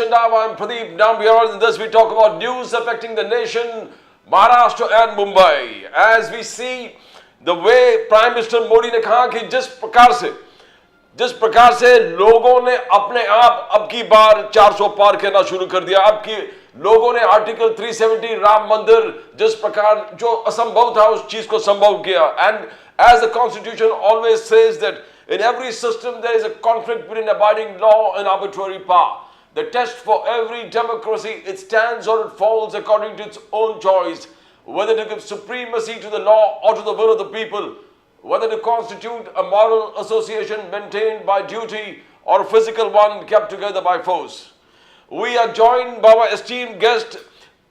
Nation Now. I'm Pradeep Nambiar. In this we talk about news affecting the nation, Maharashtra and Mumbai. As we see the way Prime Minister Modi ने कहा कि जिस प्रकार से लोगों ने अपने आप अब की बार 400 पार करना शुरू कर दिया, अब की लोगों ने आर्टिकल 370 राम मंदिर जिस प्रकार जो असंभव था उस चीज को संभव किया. And as the constitution always says that in every system there is a conflict between abiding law and arbitrary power. The test for every democracy, it stands or it falls according to its own choice, whether to give supremacy to the law or to the will of the people, whether to constitute a moral association maintained by duty or a physical one kept together by force. We are joined by our esteemed guest,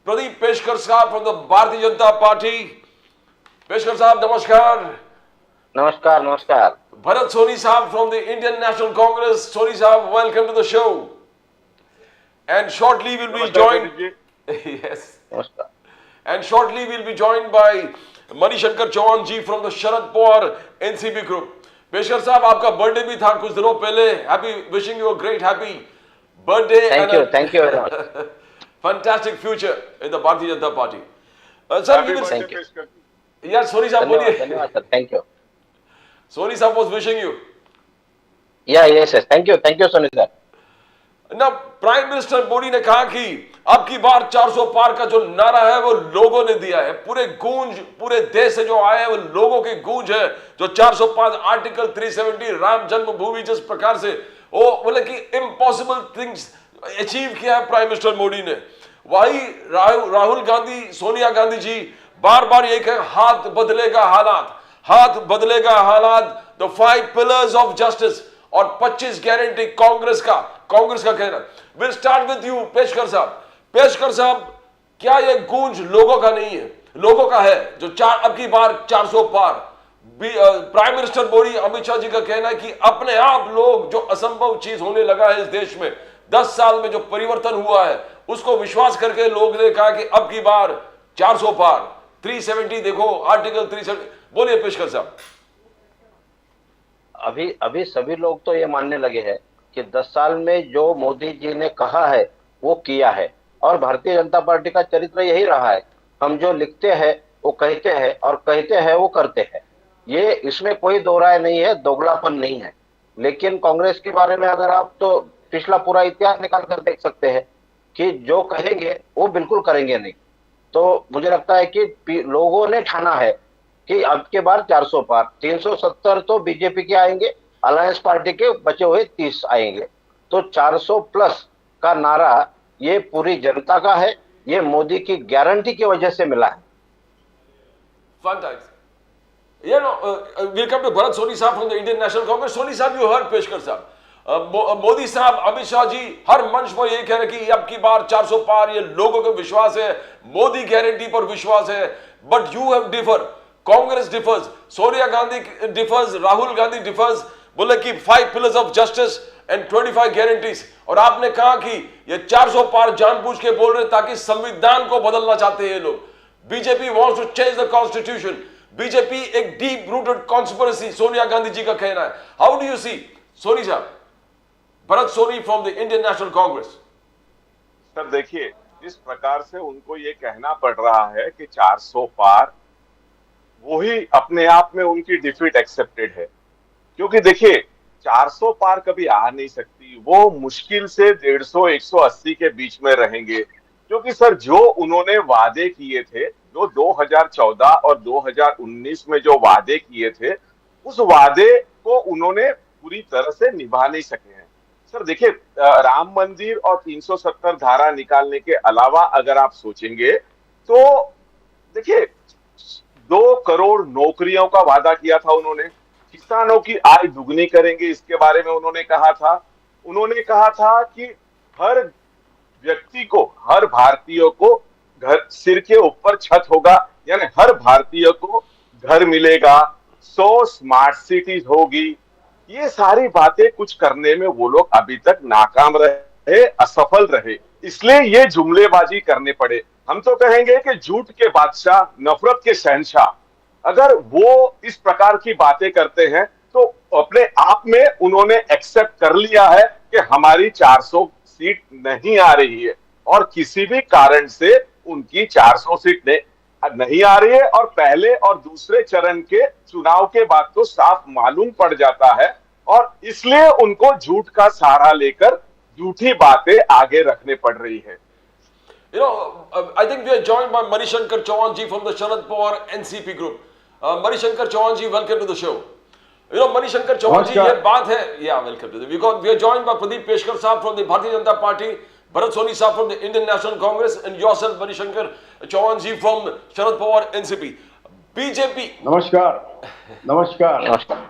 Pradeep Peshkar Sahab from the Bharatiya Janata Party. Peshkar Sahab, namaskar. नमस्कार नमस्कार. Bharat Soni Sahab from the Indian National Congress. Soni Sahab, welcome to the show. And shortly we'll be joined. Yes. नमस्कार. And shortly we'll be joined by Manishankar Chauhan ji from the Sharad Pawar NCP group. Peshkar Sahab, आपका birthday भी था कुछ दिनों पहले. Happy, wishing you a great happy birthday. Thank you very much. Fantastic future in the Bharatiya Janata Party. Sir, we will. Thank you. Yes, Soni Sahab, बोलिए. धन्यवाद sir. Thank you. Soni Sahab was wishing you. Yes. Thank you, Soni sir. ना prime minister Modi ने कहा कि अब की बार 400 पार का जो नारा है वो लोगों ने दिया है. पूरे देश से जो आए हैं वो लोगों की गूंज है. जो 405 आर्टिकल 370 राम जन्मभूमि जिस प्रकार से वो बोले कि इम्पॉसिबल थिंग्स अचीव किया है प्राइम मिनिस्टर मोदी ने, वही राहुल गांधी, सोनिया गांधी जी बार ये कहे हाथ बदलेगा हालात. द 5 पिलर्स ऑफ जस्टिस और 25 गारंटी कांग्रेस का कहना. Will start with you Peshkar साहब. क्या ये गूंज लोगों का नहीं है, लोगों का है जो अब की बार 400 पार. प्राइम मिनिस्टर मोदी, अमित शाह जी का कहना है कि अपने आप लोग जो असंभव चीज होने लगा है इस देश में 10 साल में जो परिवर्तन हुआ है उसको विश्वास करके लोग ने कहा कि अब की बार 400 पार 370 देखो आर्टिकल 370. बोलिए पेशकर साहब. अभी सभी लोग तो ये मानने लगे हैं कि 10 साल में जो मोदी जी ने कहा है वो किया है, और भारतीय जनता पार्टी का चरित्र यही रहा है. हम जो लिखते हैं वो कहते हैं और कहते हैं वो करते हैं. ये इसमें कोई दो राय नहीं है, दोगलापन नहीं है. लेकिन कांग्रेस के बारे में अगर आप तो पिछला पूरा इतिहास निकाल कर देख सकते हैं कि जो कहेंगे वो बिल्कुल करेंगे नहीं. तो मुझे लगता है कि लोगों ने ठाना है कि अब के बार 400 पार, 370 तो बीजेपी के आएंगे, अलायंस पार्टी के बचे हुए 30 आएंगे. तो 400 प्लस का नारा ये पूरी जनता का है, ये मोदी की गारंटी की वजह से मिला है. Fantastic. We'll come to Bharat Soni Sahab from the Indian National Congress. Soni Sahab, you heard Peshkar Sahab. Modi साहब, अमित शाह जी हर मंच पर ये कह रहे कि अब की बार 400 पार, ये लोगों का विश्वास है, मोदी गारंटी पर विश्वास है. But you have differ, Congress differs, Sonia Gandhi differs, Rahul Gandhi differs. बोले कि 5 pillars of justice and 25 guarantees. और आपने कहा कि ये 400 पार जानबूझ के बोल रहे ताकि संविधान को बदलना चाहते हैं लोग. BJP wants to change the constitution. BJP एक deep rooted conspiracy, Sonia Gandhi ji का कहना है. How do you see Soni साहब? Bharat Soni from the Indian National Congress. Sir देखिए, जिस प्रकार से उनको ये कहना पड़ रहा है कि 400 पार, वही अपने आप में उनकी डिफीट एक्सेप्टेड है. क्योंकि देखिए 400 पार कभी आ नहीं सकती, वो मुश्किल से 150-180 के बीच में रहेंगे. क्योंकि सर जो उन्होंने वादे किए थे, जो 2014 और 2019 में जो वादे किए थे, उस वादे को उन्होंने पूरी तरह से निभा नहीं सके हैं. सर देखिए, राम मंदिर और 370 धारा निकालने के अलावा अगर आप सोचेंगे तो देखिए 2 करोड़ नौकरियों का वादा किया था उन्होंने. किसानों की आय दुगनी करेंगे, इसके बारे में उन्होंने कहा था. उन्होंने कहा था कि हर व्यक्ति को, हर भारतीय को घर, सिर के ऊपर छत होगा, यानी हर भारतीय को घर मिलेगा, 100 स्मार्ट सिटीज होगी. ये सारी बातें कुछ करने में वो लोग अभी तक नाकाम रहे, असफल रहे, इसलिए ये जुमलेबाजी करने पड़े. हम तो कहेंगे कि झूठ के बादशाह, नफरत के शहंशाह. अगर वो इस प्रकार की बातें करते हैं तो अपने आप में उन्होंने एक्सेप्ट कर लिया है कि हमारी 400 सीट नहीं आ रही है और किसी भी कारण से उनकी 400 सीट नहीं आ रही है और पहले और दूसरे चरण के चुनाव के बाद तो साफ मालूम पड़ जाता है और इसलिए उनको झूठ का सहारा लेकर झूठी बातें आगे रखने पड़ रही है। You know, I think we are joined by Manishankar Chauhan ji from the Sharad Pawar NCP group. Manishankar Chauhan ji, welcome to the show. You know, Manishankar Chauhan ji, ये बात है, yeah, welcome to the. We are joined by Pradeep Peshkar साहब from the Bharatiya Janata Party, Bharat Soni साहब from the Indian National Congress, and yourself, Manishankar Chauhan ji from Sharad Pawar NCP. BJP. नमस्कार। नमस्कार। नमस्कार।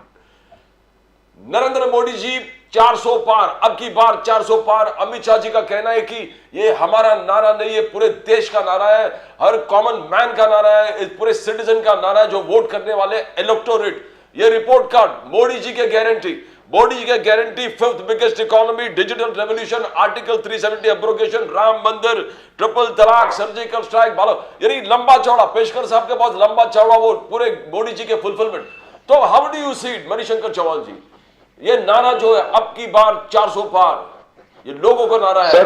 नरेंद्र मोदी जी 400 पार, अब की बार 400 पार। अमित शाह जी का कहना है कि ये हमारा नारा नहीं है, पूरे देश का नारा है, हर कॉमन मैन का नारा है, इस पूरे सिटीजन का नारा है जो वोट करने वाले इलेक्टोरेट। ये रिपोर्ट कार्ड मोदी जी के गारंटी, मोदी जी के guarantee, fifth biggest economy, digital revolution, article 370 abrogation, Ram मंदिर, ट्रिपल तलाक, सर्जिकल स्ट्राइक, यानी लंबा चौड़ा, पेशकर साहब के पास लंबा चौड़ा वो पूरे मोदी जी के फुलफिलमेंट। तो how do you see it Manishankar Chauhan ji, ये नारा जो है अब की बार 400 पार, ये लोगों का नारा है?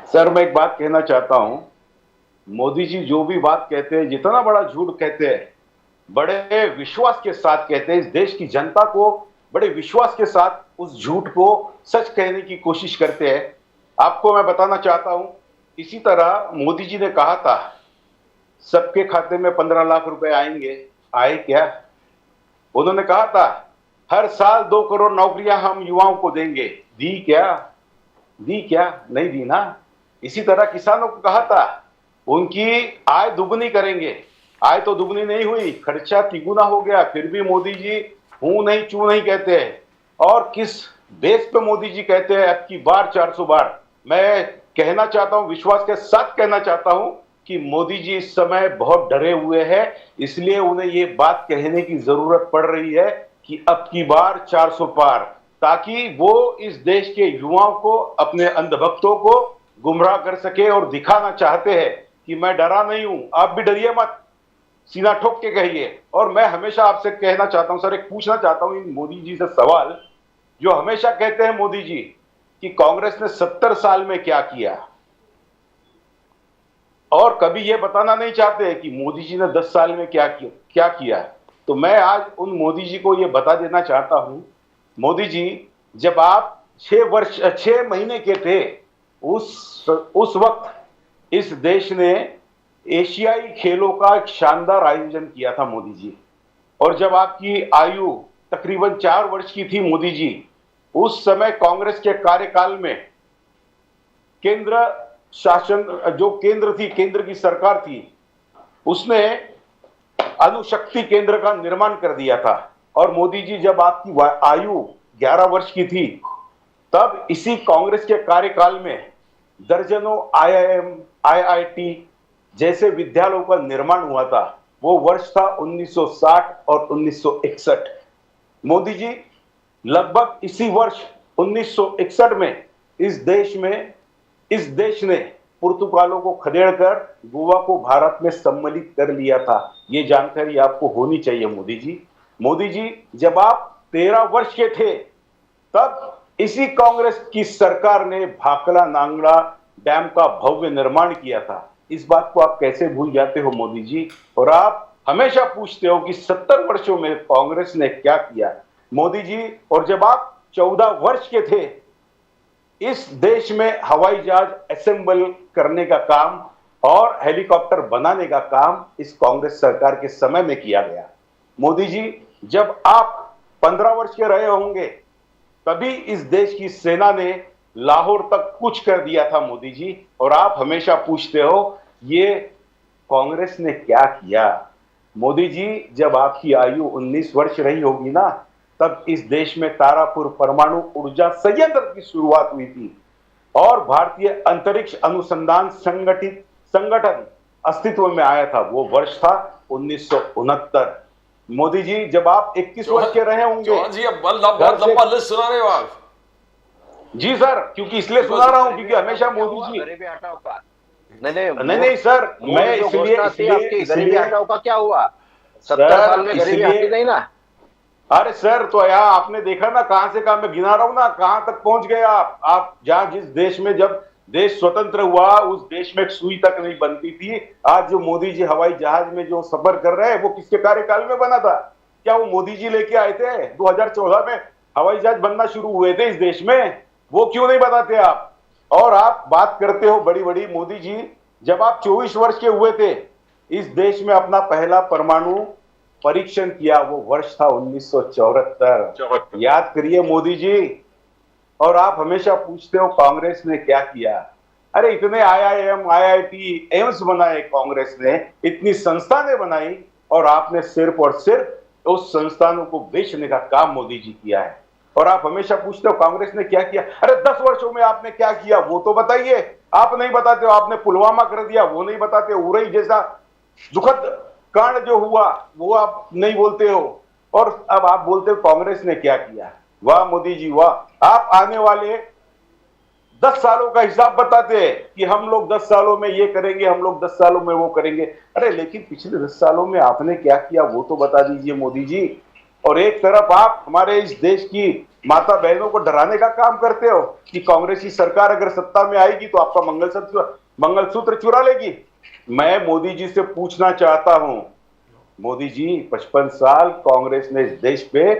सर मैं एक बात कहना चाहता हूं, मोदी जी जो भी बात कहते हैं, जितना बड़ा झूठ कहते हैं, बड़े विश्वास के साथ कहते हैं, इस देश की जनता को बड़े विश्वास के साथ उस झूठ को सच कहने की कोशिश करते हैं। आपको मैं बताना चाहता हूं, इसी तरह मोदी जी ने कहा था सबके खाते में 15 लाख रुपए आएंगे, आए क्या? उन्होंने कहा था हर साल 2 करोड़ नौकरियां हम युवाओं को देंगे, दी क्या? दी क्या? नहीं दी ना। इसी तरह किसानों को कहा था उनकी आय दुगनी करेंगे, आय तो दुगनी नहीं हुई, खर्चा तिगुना हो गया, फिर भी मोदी जी हूं नहीं चू नहीं कहते हैं। और किस बेस पे मोदी जी कहते हैं अब की बार 400 बार? मैं कहना चाहता हूं, विश्वास के साथ कहना चाहता हूं कि मोदी जी इस समय बहुत डरे हुए हैं, इसलिए उन्हें ये बात कहने की जरूरत पड़ रही है कि अब की बार 400 पार, ताकि वो इस देश के युवाओं को, अपने अंधभक्तों को गुमराह कर सके और दिखाना चाहते हैं कि मैं डरा नहीं हूं, आप भी डरिए मत, सीना ठोक के कहिए। और मैं हमेशा आपसे कहना चाहता हूं सर, एक पूछना चाहता हूं इन मोदी जी से सवाल, जो हमेशा कहते हैं मोदी जी कि कांग्रेस ने 70 साल में क्या किया, और कभी ये बताना नहीं चाहते कि मोदी जी ने 10 साल में क्या किया। तो मैं आज उन मोदी जी को ये बता देना चाहता हूं, मोदी जी जब आप 6 महीने के थे, उस वक्त इस देश ने एशियाई खेलों का एक शानदार आयोजन किया था मोदी जी। और जब आपकी आयु तकरीबन 4 वर्ष की थी मोदी जी, उस समय कांग्रेस के कार्यकाल में केंद्र शासन, जो केंद्र की सरकार थी, उसने अणुशक्ति केंद्र का निर्माण कर दिया था। और मोदी जी जब आपकी आयु 11 वर्ष की थी, तब इसी कांग्रेस के कार्यकाल में दर्जनों IIM, IIT जैसे विद्यालयों का निर्माण हुआ था। वो वर्ष था 1960 और 1961। मोदी जी लगभग इसी वर्ष 1961 में इस देश ने पुर्तगालों को खदेड़कर गोवा को भारत में सम्मिलित कर लिया था। ये जानकारी आपको होनी चाहिए मोदी जी। मोदी जी जब आप 13 वर्ष के थे, तब इसी कांग्रेस की सरकार ने भाकला नांगड़ा डैम का भव्य निर्माण किया था। इस बात को आप कैसे भूल जाते हो मोदी जी? और आप हमेशा पूछते हो कि 70 वर्षों में कांग्रेस ने क्या किया मोदी जी। और जब आप 14 वर्ष के थे, इस देश में हवाई जहाज असेंबल करने का काम और हेलीकॉप्टर बनाने का काम इस कांग्रेस सरकार के समय में किया गया। मोदी जी जब आप 15 वर्ष के रहे होंगे, तभी इस देश की सेना ने लाहौर तक कूच कर दिया था मोदी जी। और आप हमेशा पूछते हो ये कांग्रेस ने क्या किया। मोदी जी जब आपकी आयु 19 वर्ष रही होगी ना, तब इस देश में तारापुर परमाणु ऊर्जा संयंत्र की शुरुआत हुई थी और भारतीय अंतरिक्ष अनुसंधान संगठन अस्तित्व में आया था। वो वर्ष था 1969। मोदी जी जब आप 21 वर्ष के रहे होंगे जी, अब बहुत लंबा लिस्ट सुना रहे हो आप। जी सर, क्योंकि इसलिए सुना रहा हूं क्योंकि हमेशा मोदी जी गरीबी हटाओ का नहीं सर, मैं इसलिए गरीबी हटाओ का क्या हुआ? 70 साल में गरीबी हटी नहीं ना। अरे सर, तो यार आपने देखा ना कहां से कहां, मैं गिना रहा हूं ना कहां तक पहुंच गए आप जहां जिस देश में जब देश स्वतंत्र हुआ उस देश में एक सुई तक नहीं बनती थी। आज जो मोदी जी हवाई जहाज में जो सफर कर रहे हैं वो किसके कार्यकाल में बना था? क्या वो मोदी जी लेके आए थे? 2014 में हवाई जहाज बनना शुरू हुए थे इस देश में, वो क्यों नहीं बताते आप? और आप बात करते हो बड़ी बड़ी, मोदी जी जब आप 24 वर्ष के हुए थे इस देश में अपना पहला परमाणु परीक्षण किया, वो वर्ष था 1974। याद करिए मोदी जी। और आप हमेशा पूछते हो कांग्रेस ने क्या किया। अरे इतने IIM IIT एम्स बनाए कांग्रेस ने, इतनी संस्थानें बनाई, और आपने सिर्फ और सिर्फ उस संस्थानों को बेचने का काम मोदी जी किया है। और आप हमेशा पूछते हो कांग्रेस ने क्या किया। अरे 10 वर्षों में आपने क्या किया वो तो बताइए। आप नहीं बताते हो। आपने पुलवामा कर दिया वो नहीं बताते, उरई जैसा दुखद कांड जो हुआ वो आप नहीं बोलते हो। और अब आप बोलते हो कांग्रेस ने क्या किया। वाह मोदी जी वाह। आप आने वाले 10 सालों का हिसाब बताते हैं कि हम लोग 10 सालों में ये करेंगे, हम लोग 10 सालों में वो करेंगे। अरे लेकिन पिछले 10 सालों में आपने क्या किया वो तो बता दीजिए मोदी जी। और एक तरफ आप हमारे इस देश की माता बहनों को डराने का काम करते हो कि कांग्रेस की सरकार अगर सत्ता में आएगी तो आपका मंगलसूत्र चुरा लेगी। मैं मोदी जी से पूछना चाहता हूं, मोदी जी 55 साल कांग्रेस ने इस देश पे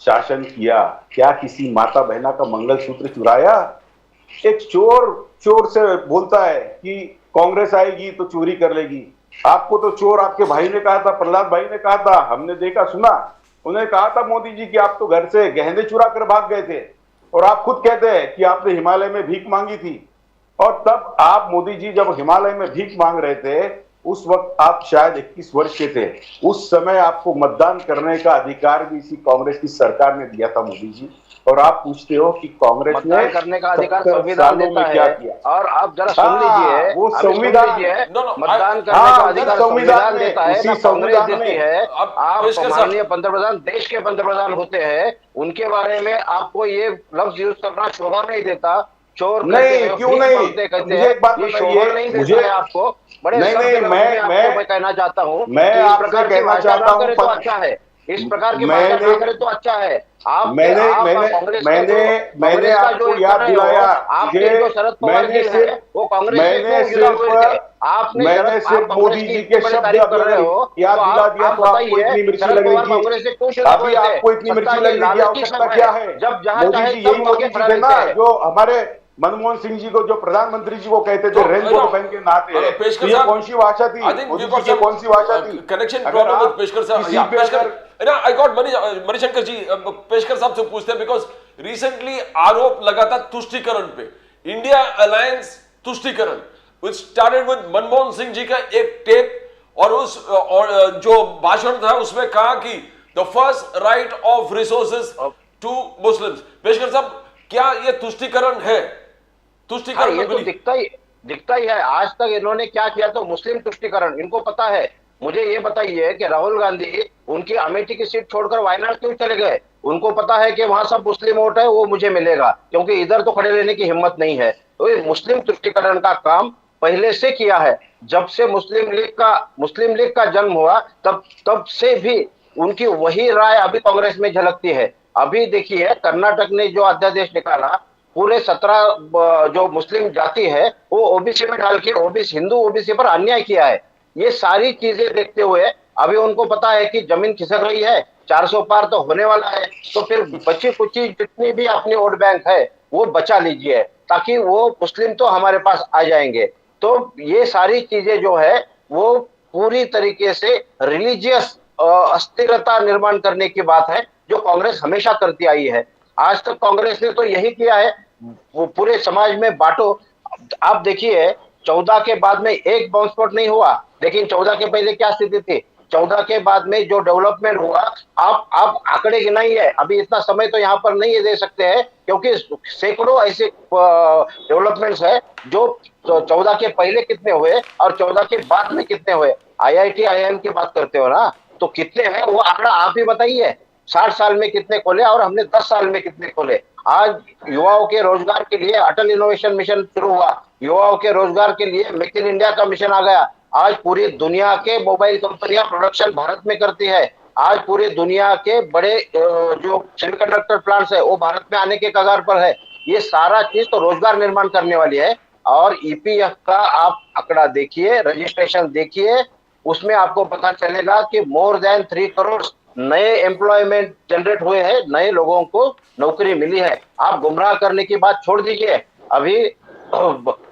शासन किया, क्या किसी माता बहना का मंगलसूत्र चुराया? एक चोर से बोलता है कि कांग्रेस आएगी तो चोरी कर लेगी। आपको तो चोर आपके भाई ने कहा था, प्रहलाद भाई ने कहा था, हमने देखा सुना। उन्होंने कहा था मोदी जी कि आप तो घर से गहने चुरा कर भाग गए थे, और आप खुद कहते हैं कि आपने हिमालय में भीख मांगी थी। और तब आप मोदी जी जब हिमालय में भीख मांग रहे थे उस वक्त आप शायद 21 वर्ष के थे। उस समय आपको मतदान करने का अधिकार भी इसी कांग्रेस की सरकार ने दिया था मोदी जी। और आप पूछते हो कि कांग्रेस ने करने का अधिकार संविधान देता क्या है। किया। और आप जरा सुन लीजिए, वो संविधान मतदान करने का अधिकार संविधान देता है, ना कांग्रेस देती है। आप माननीय पंतप्रधान, देश के पंतप्रधान होते हैं, उनके बारे में आपको ये लफ्ज यूज करना शोभा नहीं देता। चोर नहीं, क्यों नहीं? मुझे एक बात बताइए, मुझे आपको बड़े मैं कहना चाहता हूँ, मैं आपसे कहना चाहता हूँ तो अच्छा है, इस प्रकार की बात ना करे तो अच्छा है। मैंने आपको याद दिलाया, जो शरद पवार जी है वो कांग्रेस मैंने सिर्फ मोदी जी के शब्द याद दिला दिया तो आपको इतनी मिर्ची लगेगी। अभी आपको इतनी मिर्ची लगने की आवश्यकता क्या है? जब जहां मोदी जी यही मोदी जी थे ना जो हमारे मनमोहन सिंह जी को, जो प्रधानमंत्री जी को कहते थे रेनकोट पहन के नहाते हैं। ये कौन सी भाषा थी? मोदी जी की कौन सी भाषा थी? कनेक्शन प्रॉब्लम विद पेशकर साहब। आई गॉट मणिशंकर जी, पेशकर साहब से पूछते हैं बिकॉज रिसेंटली आरोप लगा था तुष्टीकरण पे, इंडिया अलायंस तुष्टीकरण, which started with Manmohan Singh ji का एक टेप, और जो भाषण था उसमें कहा कि the first right of resources to Muslims. Peshkar साहब, क्या ये तुष्टीकरण है? तुष्टीकरण ये तो दिखता ही है। आज तक इन्होंने क्या किया? तो मुस्लिम तुष्टीकरण इनको पता है। मुझे ये बताइए कि राहुल गांधी उनकी अमेठी की सीट छोड़कर वायनाड क्यों चले गए? उनको पता है कि वहां सब मुस्लिम वोट है, वो मुझे मिलेगा, क्योंकि इधर तो खड़े रहने की हिम्मत नहीं है। तो ये मुस्लिम तुष्टीकरण का काम पहले से किया है। जब से मुस्लिम लीग का जन्म हुआ तब से भी उनकी वही राय अभी कांग्रेस में झलकती है। अभी देखिए कर्नाटक ने जो अध्यादेश निकाला, पूरे 17 जो मुस्लिम जाति है वो ओबीसी में डाल के हिंदू ओबीसी पर अन्याय किया है। ये सारी चीजें देखते हुए अभी उनको पता है कि जमीन खिसक रही है, 400 पार तो होने वाला है, तो फिर बची कुची जितनी भी अपनी वोट बैंक है वो बचा लीजिए, ताकि वो मुस्लिम तो हमारे पास आ जाएंगे। तो ये सारी चीजें जो है वो पूरी तरीके से रिलीजियस अस्थिरता निर्माण करने की बात है, जो कांग्रेस हमेशा करती आई है। आज तक कांग्रेस ने तो यही किया है, वो पूरे समाज में बांटो। आप देखिए 14 के बाद में एक बम स्फोट नहीं हुआ, लेकिन 14 के पहले क्या स्थिति थी? 14 के बाद में जो डेवलपमेंट हुआ, आप आंकड़े गिनाइए। अभी इतना समय तो यहाँ पर नहीं दे सकते हैं, क्योंकि सैकड़ों ऐसे डेवलपमेंट्स है जो 14 के पहले कितने हुए और 14 के बाद में कितने हुए। IIT IIM की बात करते हो ना, तो कितने हैं वो आंकड़ा आप ही बताइए। 60 साल में कितने खोले और हमने 10 साल में कितने खोले। आज युवाओं के रोजगार के लिए अटल इनोवेशन मिशन शुरू हुआ, युवाओं के रोजगार के लिए मेक इन इंडिया का मिशन आ गया। आज पूरी दुनिया के मोबाइल कंपनियां प्रोडक्शन भारत में करती है। आज पूरी दुनिया के बड़े जो सेमीकंडक्टर प्लांट्स है वो भारत में आने के कगार पर है। ये सारा चीज तो रोजगार निर्माण करने वाली है। और ईपीएफ का आप आंकड़ा देखिए, रजिस्ट्रेशन देखिए, उसमें आपको पता चलेगा कि मोर देन 3 करोड़ नए एम्प्लॉयमेंट जनरेट हुए हैं, नए लोगों को नौकरी मिली है। आप गुमराह करने की बात छोड़ दीजिए, अभी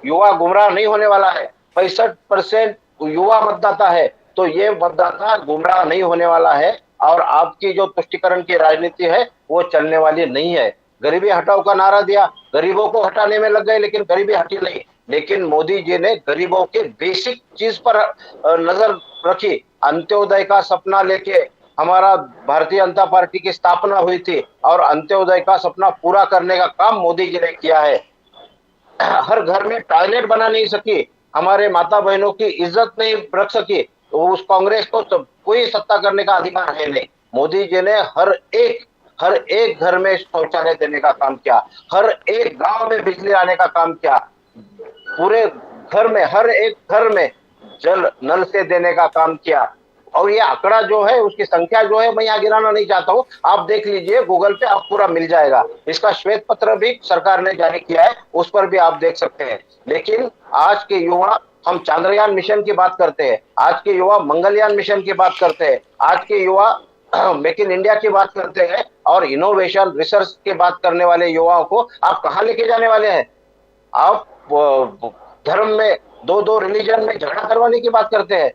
युवा गुमराह नहीं होने वाला है। 65% युवा मतदाता है, तो ये मतदाता गुमराह नहीं होने वाला है। और आपकी जो तुष्टिकरण की राजनीति है वो चलने वाली नहीं है। गरीबी हटाओ का नारा दिया, गरीबों को हटाने में लग गए, लेकिन गरीबी हटी नहीं। लेकिन मोदी जी ने गरीबों के बेसिक चीज पर नजर रखी। अंत्योदय का सपना लेके हमारा भारतीय जनता पार्टी की स्थापना हुई थी, और अंत्योदय का सपना पूरा करने का काम मोदी जी ने किया है। हर घर में टॉयलेट बना नहीं सकी, हमारे माता बहनों की इज्जत नहीं रख सकी, तो उस कांग्रेस को तो कोई सत्ता करने का अधिकार है नहीं। मोदी जी ने हर एक घर में शौचालय देने का काम किया, हर एक गांव में बिजली लाने का काम किया, पूरे घर में हर एक घर में जल नल से देने का काम किया। और ये आंकड़ा जो है, उसकी संख्या जो है, मैं यहाँ गिराना नहीं चाहता हूँ, आप देख लीजिए गूगल पे, आप पूरा मिल जाएगा। इसका श्वेत पत्र भी सरकार ने जारी किया है, उस पर भी आप देख सकते हैं। लेकिन आज के युवा, हम चांद्रयान मिशन की बात करते हैं, आज के युवा मंगलयान मिशन की बात करते हैं, आज के युवा मेक इन इंडिया की बात करते हैं, और इनोवेशन रिसर्च की बात करने वाले युवाओं को आप कहाँ लेके जाने वाले हैं? आप धर्म में दो रिलीजन में झगड़ा करवाने की बात करते हैं।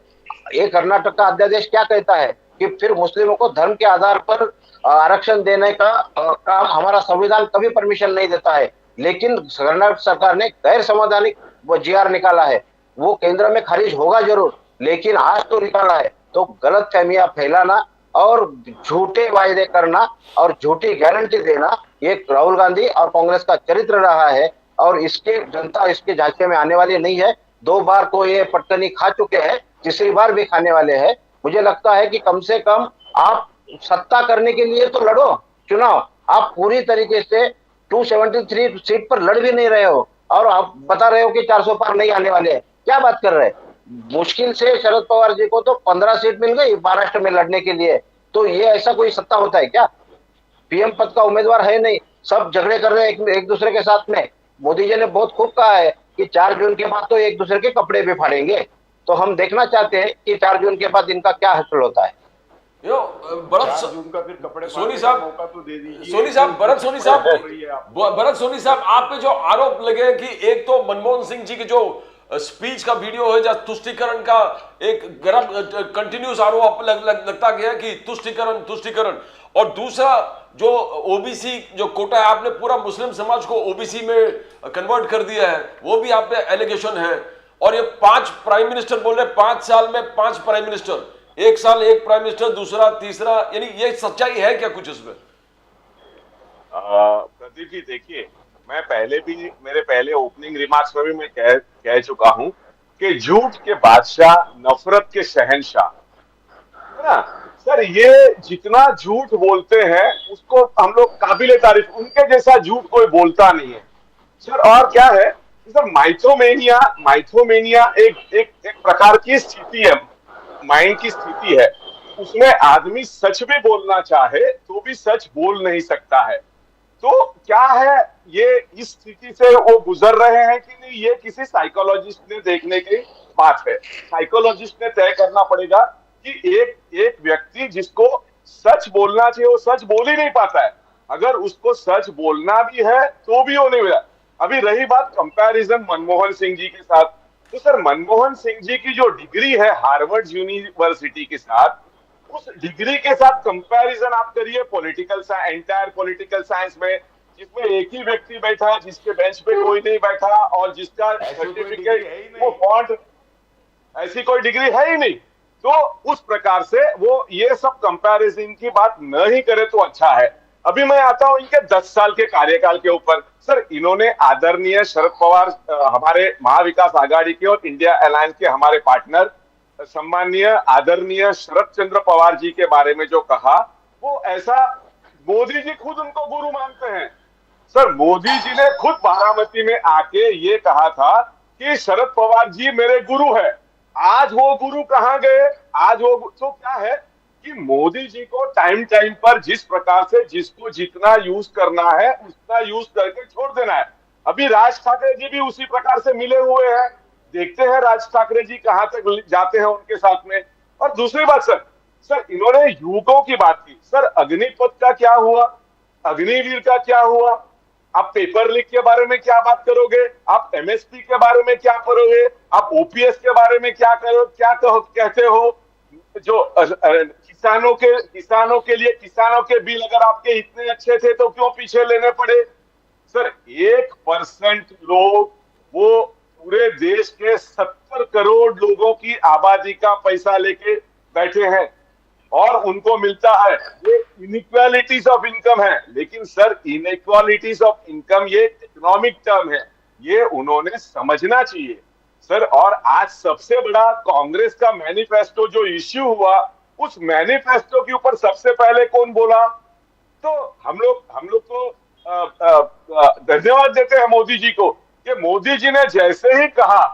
ये कर्नाटक का अध्यादेश क्या कहता है कि फिर मुस्लिमों को धर्म के आधार पर आरक्षण देने का काम हमारा संविधान कभी परमिशन नहीं देता है। लेकिन कर्नाटक सरकार ने गैर संवैधानिक वो जीआर निकाला है, वो केंद्र में खारिज होगा जरूर, लेकिन आज तो निकाला है। तो गलत फहमियां फैलाना और झूठे वायदे करना और झूठी गारंटी देना, ये राहुल गांधी और कांग्रेस का चरित्र रहा है, और इसके जनता इसके झांसे में आने वाली नहीं है। 2 बार तो ये पटकनी खा चुके हैं, तीसरी बार भी खाने वाले हैं। मुझे लगता है कि कम से कम आप सत्ता करने के लिए तो लड़ो चुनाव। आप पूरी तरीके से 273 सीट पर लड़ भी नहीं रहे हो, और आप बता रहे हो कि 400 पार नहीं आने वाले हैं। क्या बात कर रहे हैं? मुश्किल से शरद पवार जी को तो 15 सीट मिल गई महाराष्ट्र में लड़ने के लिए। तो ये ऐसा कोई सत्ता होता है क्या? पीएम पद का उम्मीदवार है नहीं, सब झगड़े कर रहे हैं एक दूसरे के साथ में। मोदी जी ने बहुत खूब कहा है कि 4 जून के बाद तो एक दूसरे के कपड़े भी फाड़ेंगे। तो हम देखना चाहते हैं कि 4 जून के बाद इनका क्या हासिल होता है। भरत सोनी साहब, भरत सोनी साहब, आप पे जो आरोप लगे कि एक तो मनमोहन सिंह जी के जो स्पीच का वीडियो है, जहाँ तुष्टिकरण का एक गरम कंटिन्यूस आरोप लगता गया कि तुष्टिकरण, और दूसरा जो ओबीसी जो कोटा है, आपने पूरा मुस्लिम समाज को ओबीसी में कन्वर्ट कर दिया है, वो भी आप पे एलिगेशन है। और ये 5 प्राइम मिनिस्टर बोल रहे, 5 साल में 5 प्राइम मिनिस्टर, 1 साल 1 प्राइम मिनिस्टर, दूसरा तीसरा, यानी ये सच्चाई है क्या कुछ इसमें? प्रदीप जी देखिए, मैं पहले भी मेरे पहले ओपनिंग रिमार्क्स में भी मैं कह चुका हूं कि झूठ के बादशाह, नफरत के शहंशाह, है ना सर। ये जितना झूठ बोलते हैं उसको हम लोग काबिले तारीफ, उनके जैसा झूठ कोई बोलता नहीं है सर। और क्या है सर, माइथोमेनिया एक प्रकार की स्थिति है, माइंड की स्थिति है। उसमें आदमी सच भी बोलना चाहे तो भी सच बोल नहीं सकता है। तो क्या है, ये इस स्थिति से वो गुजर रहे हैं कि नहीं, ये किसी साइकोलॉजिस्ट ने देखने की बात है। साइकोलॉजिस्ट ने तय करना पड़ेगा कि एक व्यक्ति जिसको सच बोलना चाहिए वो सच बोल ही नहीं पाता है। अगर उसको सच बोलना भी है तो भी वो नहीं मिला। अभी रही बात कंपैरिजन मनमोहन सिंह जी के साथ, तो सर मनमोहन सिंह जी की जो डिग्री है हार्वर्ड यूनिवर्सिटी के साथ, उस डिग्री के साथ कंपैरिजन आप करिए एंटायर पॉलिटिकल साइंस में, जिसमें एक ही व्यक्ति बैठा, जिसके बेंच पे कोई नहीं बैठा, और जिसका सर्टिफिकेट वो फॉन्ट, ऐसी कोई डिग्री है ही नहीं। तो उस प्रकार से वो ये सब कंपैरिजन की बात न ही करे तो अच्छा है। अभी मैं आता हूं इनके 10 साल के कार्यकाल के ऊपर। सर इन्होंने आदरणीय शरद पवार, हमारे महाविकास आघाड़ी के और इंडिया अलायंस के हमारे पार्टनर सम्माननीय आदरणीय शरद चंद्र पवार जी के बारे में जो कहा, वो ऐसा मोदी जी खुद उनको गुरु मानते हैं। सर मोदी जी ने खुद बारामती में आके ये कहा था कि शरद पवार जी मेरे गुरु है। आज वो गुरु कहां गए? आज वो तो क्या है क्योंकि मोदी जी को टाइम टाइम पर जिस प्रकार से जिसको जितना यूज करना है उतना यूज करके छोड़ देना है। अभी राज ठाकरे जी भी उसी प्रकार से मिले हुए हैं, देखते हैं राज ठाकरे जी कहां तक जाते हैं उनके साथ में। और दूसरी बात सर इन्होंने युगों की बात की, सर अग्निपथ का क्या हुआ, अग्निवीर का क्या हुआ, आप पेपर लीक के बारे में क्या बात करोगे, आप एमएसपी के बारे में क्या करोगे, आप ओपीएस के बारे में कहते हो, जो किसानों के लिए किसानों के बिल अगर आपके इतने अच्छे थे तो क्यों पीछे लेने पड़े। सर 1% लोग, वो पूरे देश के 70 करोड़ लोगों की आबादी का पैसा लेके बैठे हैं और उनको मिलता है। ये इनइक्वालिटीज ऑफ इनकम है, लेकिन सर इनइक्वालिटीज ऑफ इनकम ये इकोनॉमिक टर्म है, ये उन्होंने समझना चाहिए सर। और आज सबसे बड़ा कांग्रेस का मैनिफेस्टो जो इश्यू हुआ, उस मैनिफेस्टो के ऊपर सबसे पहले कौन बोला, तो हम लोग तो धन्यवाद देते हैं मोदी जी को कि मोदी जी ने जैसे ही कहा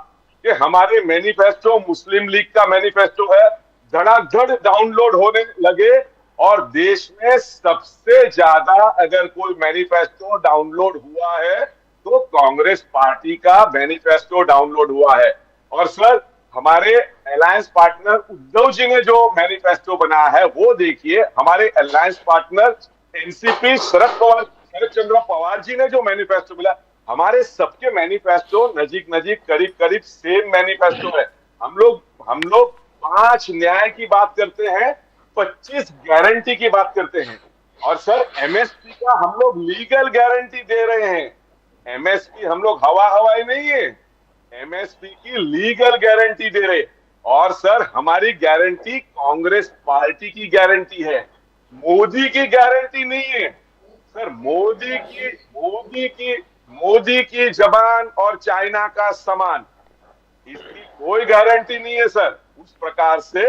कि हमारे मैनिफेस्टो मुस्लिम लीग का मैनिफेस्टो है, धड़ाधड़ डाउनलोड होने लगे और देश में सबसे ज्यादा अगर कोई मैनिफेस्टो डाउनलोड हुआ है तो कांग्रेस पार्टी का मैनिफेस्टो डाउनलोड हुआ है। और सर हमारे अलायंस पार्टनर उद्धव जी ने जो मैनिफेस्टो बनाया है वो देखिए, हमारे अलायंस पार्टनर एनसीपी शरद चंद्र पवार जी ने जो मैनिफेस्टो मिला, हमारे सबके मैनिफेस्टो नजीक करीब सेम मैनिफेस्टो है। हम लोग 5 न्याय की बात करते हैं, 25 गारंटी की बात करते हैं। और सर एमएसपी का हम लोग लीगल गारंटी दे रहे हैं, एमएसपी हम लोग हवाई नहीं है, एमएसपी की लीगल गारंटी दे रहे। और सर हमारी गारंटी कांग्रेस पार्टी की गारंटी है, मोदी की गारंटी नहीं है सर। मोदी की जबान और चाइना का सामान, इसकी कोई गारंटी नहीं है सर। उस प्रकार से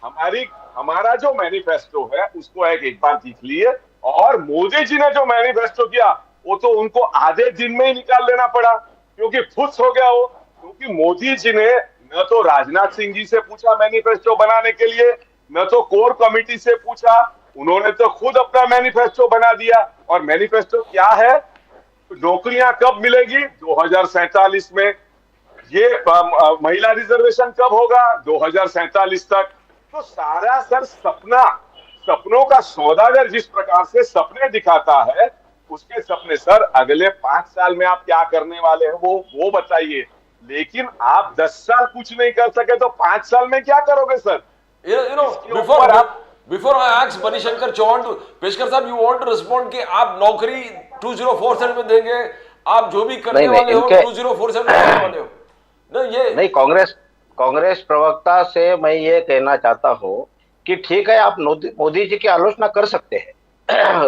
हमारा जो मैनिफेस्टो है उसको एक बार देख लिए, और मोदी जी ने जो मैनिफेस्टो किया वो तो उनको आधे दिन में ही निकाल लेना पड़ा, क्योंकि फुस हो गया वो। क्योंकि मोदी जी ने न तो राजनाथ सिंह जी से पूछा मैनिफेस्टो बनाने के लिए, न तो कोर कमेटी से पूछा, उन्होंने तो खुद अपना मैनिफेस्टो बना दिया। और मैनिफेस्टो क्या है, नौकरियां कब मिलेगी 2047 में, ये महिला रिजर्वेशन कब होगा 2047 तक। तो सारा सर सपनों का सौदागर जिस प्रकार से सपने दिखाता है, उसके सपने सर अगले 5 साल में आप क्या करने वाले हैं वो बताइए। लेकिन आप 10 साल कुछ नहीं कर सके तो 5 साल में क्या करोगे sir. Before I ask Manishankar Chauhan, Peshkar साहब you want to respond कि आप नौकरी 2047 में देंगे, आप जो भी करने वाले हो 2047 में करने वाले हो। नहीं, कांग्रेस प्रवक्ता से मैं ये कहना चाहता हूँ कि ठीक है, आप मोदी जी की आलोचना कर सकते हैं,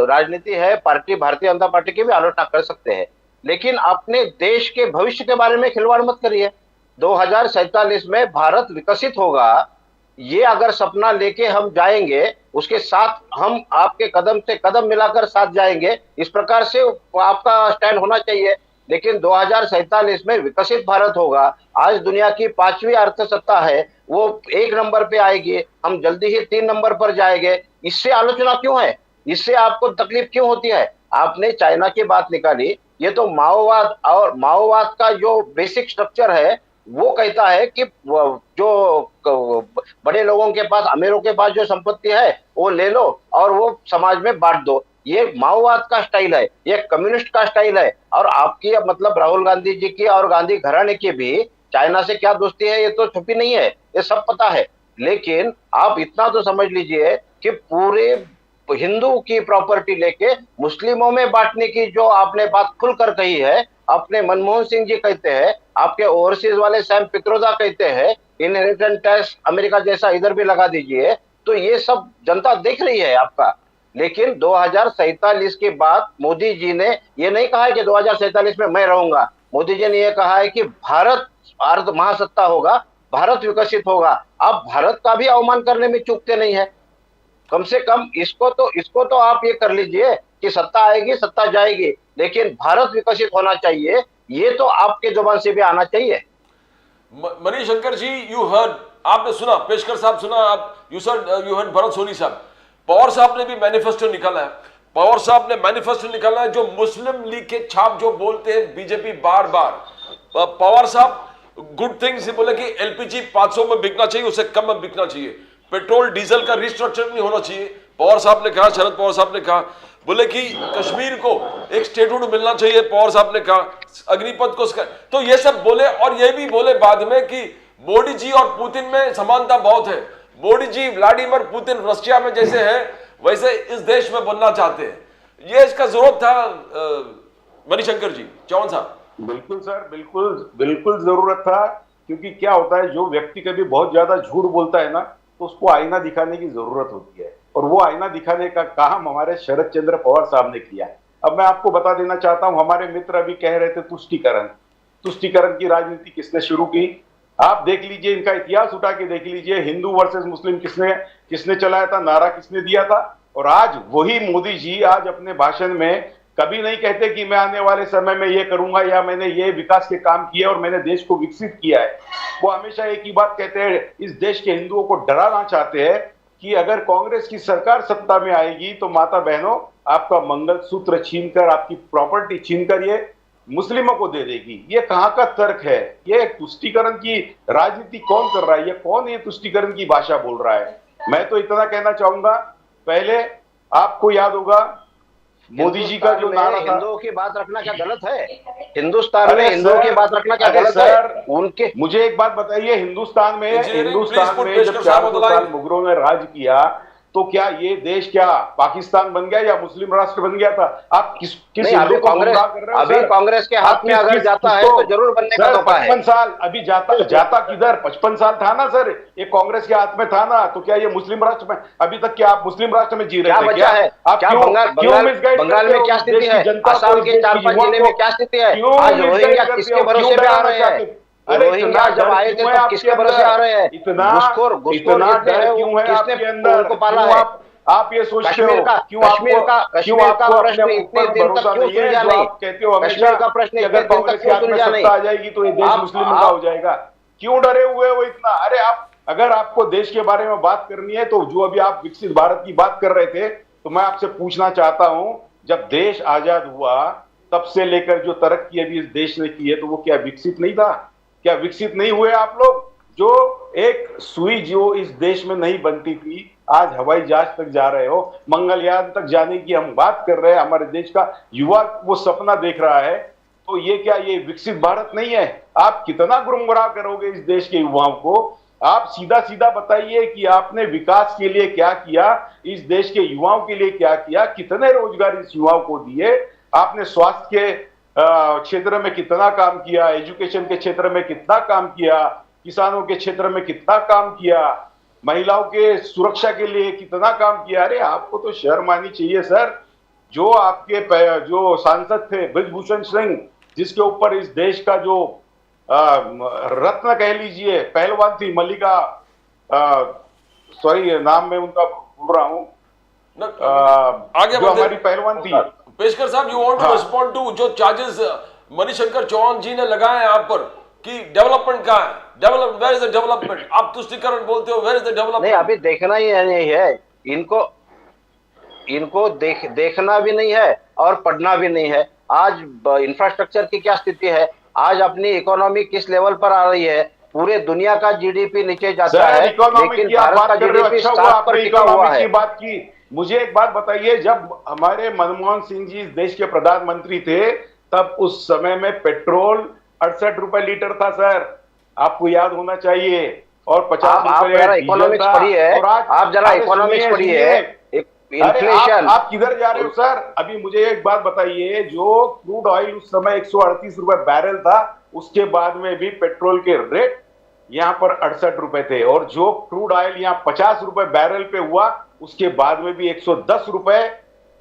राजनीति है, पार्टी भारतीय जनता पार्टी की भी आलोचना कर सकते हैं, लेकिन अपने देश के भविष्य के बारे में खिलवाड़ मत करिए। 2047 में भारत विकसित होगा, ये अगर सपना लेके हम जाएंगे, उसके साथ हम आपके कदम से कदम मिलाकर साथ जाएंगे, इस प्रकार से आपका स्टैंड होना चाहिए। लेकिन 2047 में विकसित भारत होगा, आज दुनिया की 5वीं अर्थसत्ता है, वो 1 नंबर पे आएगी, हम जल्दी ही 3 नंबर पर जाएंगे, इससे आलोचना क्यों है, इससे आपको तकलीफ क्यों होती है। आपने चाइना की बात निकाली, ये तो माओवाद का जो बेसिक स्ट्रक्चर है वो कहता है कि जो बड़े लोगों के पास, अमीरों के पास जो संपत्ति है वो ले लो और वो समाज में बांट दो। ये माओवाद का स्टाइल है, ये कम्युनिस्ट का स्टाइल है। और आपकी मतलब राहुल गांधी जी की और गांधी घराने की भी चाइना से क्या दोस्ती है, ये तो छुपी नहीं है, ये सब पता है। लेकिन आप इतना तो समझ लीजिए कि पूरे हिंदू की प्रॉपर्टी लेके मुस्लिमों में बांटने की जो आपने बात खुलकर कही है, अपने मनमोहन सिंह जी कहते हैं, आपके ओवरसीज वाले सैम पित्रोदा कहते हैं, इनहेरिटेंस टैक्स अमेरिका जैसा इधर भी लगा दीजिए, तो ये सब जनता देख रही है आपका। लेकिन 2047 के बाद मोदी जी ने ये नहीं कहा है कि 2047 में मैं रहूंगा, मोदी जी ने ये कहा है कि भारत अर्ध महासत्ता होगा, भारत विकसित होगा। आप भारत का भी अवमान करने में चूकते नहीं है, कम से कम इसको तो आप ये कर लीजिए कि सत्ता आएगी सत्ता जाएगी, लेकिन भारत विकसित होना चाहिए, ये तो आपके जुबान से भी आना चाहिए। मणिशंकर जी, you heard आपने सुना, पेशकर साहब सुना, आप यू हेard भरत सोनी साहब, पवार साहब ने भी मैनिफेस्टो निकाला है। पवार साहब ने मैनिफेस्टो निकाला है जो मुस्लिम लीग के छाप जो बोलते हैं बीजेपी बार बार। पवार साहब गुड थिंग्स बोले कि एलपीजी 500 में बिकना चाहिए, उससे कम में बिकना चाहिए, पेट्रोल डीजल का रिस्ट्रक्चर नहीं होना चाहिए। पवार साहब ने कहा, शरद पवार साहब ने कहा, बोले कि कश्मीर को एक स्टेटहुड मिलना चाहिए। पवार साहब ने कहा अग्निपथ को, तो ये सब बोले। और ये भी बोले बाद में कि मोदी जी और पुतिन में समानता बहुत है। Modi ji Vladimir Putin Russia में जैसे है वैसे इस देश में बनना चाहते हैं। ये इसका जरूरत था मणिशंकर जी, चौहान साहब। बिल्कुल सर, बिल्कुल बिल्कुल जरूरत था। क्योंकि क्या होता है, जो व्यक्ति कभी बहुत ज्यादा झूठ बोलता है ना, तो उसको आईना दिखाने की जरूरत होती है, और वो आईना दिखाने का काम हमारे शरद चंद्र पवार साहब ने किया है। अब मैं आपको बता देना चाहता हूं, हमारे मित्र अभी कह रहे थे तुष्टीकरण की राजनीति किसने शुरू की। आप देख लीजिए, इनका इतिहास उठा के देख लीजिए, हिंदू वर्सेस मुस्लिम किसने चलाया था, नारा किसने दिया था। और आज वही मोदी जी आज अपने भाषण में कभी नहीं कहते कि मैं आने वाले समय में ये करूंगा या मैंने ये विकास के काम किए और मैंने देश को विकसित किया है। वो हमेशा एक ही बात कहते हैं, इस देश के हिंदुओं को डराना चाहते हैं कि अगर कांग्रेस की सरकार सत्ता में आएगी तो माता बहनों आपका मंगलसूत्र छीनकर, आपकी प्रॉपर्टी छीनकर ये मुस्लिमों को दे देगी। ये कहां का तर्क है? ये तुष्टीकरण की राजनीति कौन कर रहा है? ये कौन ये तुष्टीकरण की भाषा बोल रहा है? मैं तो इतना कहना चाहूंगा, पहले आपको याद होगा मोदी जी का जो नारा था, हिंदुओं की बात रखना क्या गलत है? हिंदुस्तान में हिंदुओं की बात रखना क्या गलत है? उनके मुझे एक बात बताइए, हिंदुस्तान में जब 400 साल मुगलों ने राज किया तो क्या ये देश क्या पाकिस्तान बन गया या मुस्लिम राष्ट्र बन गया था? आप किस अभी कांग्रेस के हाथ में अगर जाता है तो जरूर बनने का मौका है। 55 साल अभी जाता किधर? 55 साल था ना सर, ये कांग्रेस के हाथ में था ना, तो क्या ये मुस्लिम राष्ट्र में अभी तक क्या आप मुस्लिम राष्ट्र में जी रहे थे? क्या आप बंगाल में क्या स्थिति है? असम के 4-5 जिले में क्या स्थिति है? आज रोहिंग्या किसके भरोसे पे आ रहे हैं? रोहिंग्या जब आए थे तो किसके भरोसे आ रहे हैं? इतना डर क्यों है आपके अंदर? उनको पाला है। आप ये सोचते हो कश्मीर का प्रश्न इतने दिन तक क्यों सुलझा नहीं? कहते हो कश्मीर का प्रश्न अगर कांग्रेस के हाथ में सत्ता आ जाएगी तो ये देश मुस्लिमों का हो जाएगा। क्यों डरे हुए हो इतना? अरे आप अगर आपको देश के बारे में बात करनी है तो जो अभी आप विकसित भारत की बात कर रहे थे, तो मैं आपसे पूछना चाहता हूं, जब देश आजाद हुआ तब से लेकर जो तरक्की अभी इस देश ने की है, तो वो क्या विकसित नहीं था? क्या विकसित नहीं हुए आप लोग? जो एक सुई जो इस देश में नहीं बनती थी, आज हवाई जहाज तक जा रहे हो, मंगलयान तक जाने की हम बात कर रहे हैं, हमारे देश का युवा वो सपना देख रहा है, तो ये क्या ये विकसित भारत नहीं है? आप कितना गुमराह करोगे इस देश के युवाओं को? आप सीधा सीधा बताइए कि आपने विकास के लिए क्या किया, इस देश के युवाओं के लिए क्या किया, कितने रोजगार इस युवाओं को दिए, आपने स्वास्थ्य के क्षेत्र में कितना काम किया, एजुकेशन के क्षेत्र में कितना काम किया, किसानों के क्षेत्र में कितना काम किया, महिलाओं के सुरक्षा के लिए कितना काम किया। अरे आपको तो शर्म आनी चाहिए सर। जो आपके जो सांसद थे ब्रजभूषण सिंह, जिसके ऊपर इस देश का जो रत्न कह लीजिए पहलवान थी मल्लिका, सॉरी नाम में उनका भूल रहा हूं, आगे जो हमारी पहलवान थी। पेशकर साहब, you want to respond to जो चार्जेस मणिशंकर चौहान जी ने लगाए हैं आप पर कि डेवलपमेंट कहाँ है? Where is the development? आप तुष्टीकरण बोलते हो, वेयर इज द डेवलपमेंट? नहीं, अभी देखना ही नहीं है इनको देखना भी नहीं है और पढ़ना भी नहीं है। आज इंफ्रास्ट्रक्चर की क्या स्थिति है? आज अपनी इकोनॉमी किस लेवल पर आ रही है? पूरे दुनिया का जीडीपी नीचे जाता है, लेकिन भारत का जीडीपी 7 पर टिका हुआ है। बात की मुझे एक बात बताइए, जब हमारे मनमोहन सिंह जी इस देश के प्रधानमंत्री थे, तब उस समय में पेट्रोल 68 रुपए लीटर था सर, आपको याद होना चाहिए, और 50 रुपए इकोनॉमिक्स पढ़ी है, आप जरा इकोनॉमिक्स पढ़ी है। इन्फ्लेशन आप किधर जा रहे हो सर? अभी मुझे एक बात बताइए, जो क्रूड ऑयल उस समय 138 रुपए बैरल था, उसके बाद में भी पेट्रोल के रेट यहाँ पर 68 रुपए थे, और जो क्रूड ऑयल यहाँ 50 रुपए बैरल पे हुआ, उसके बाद में भी 110 रुपए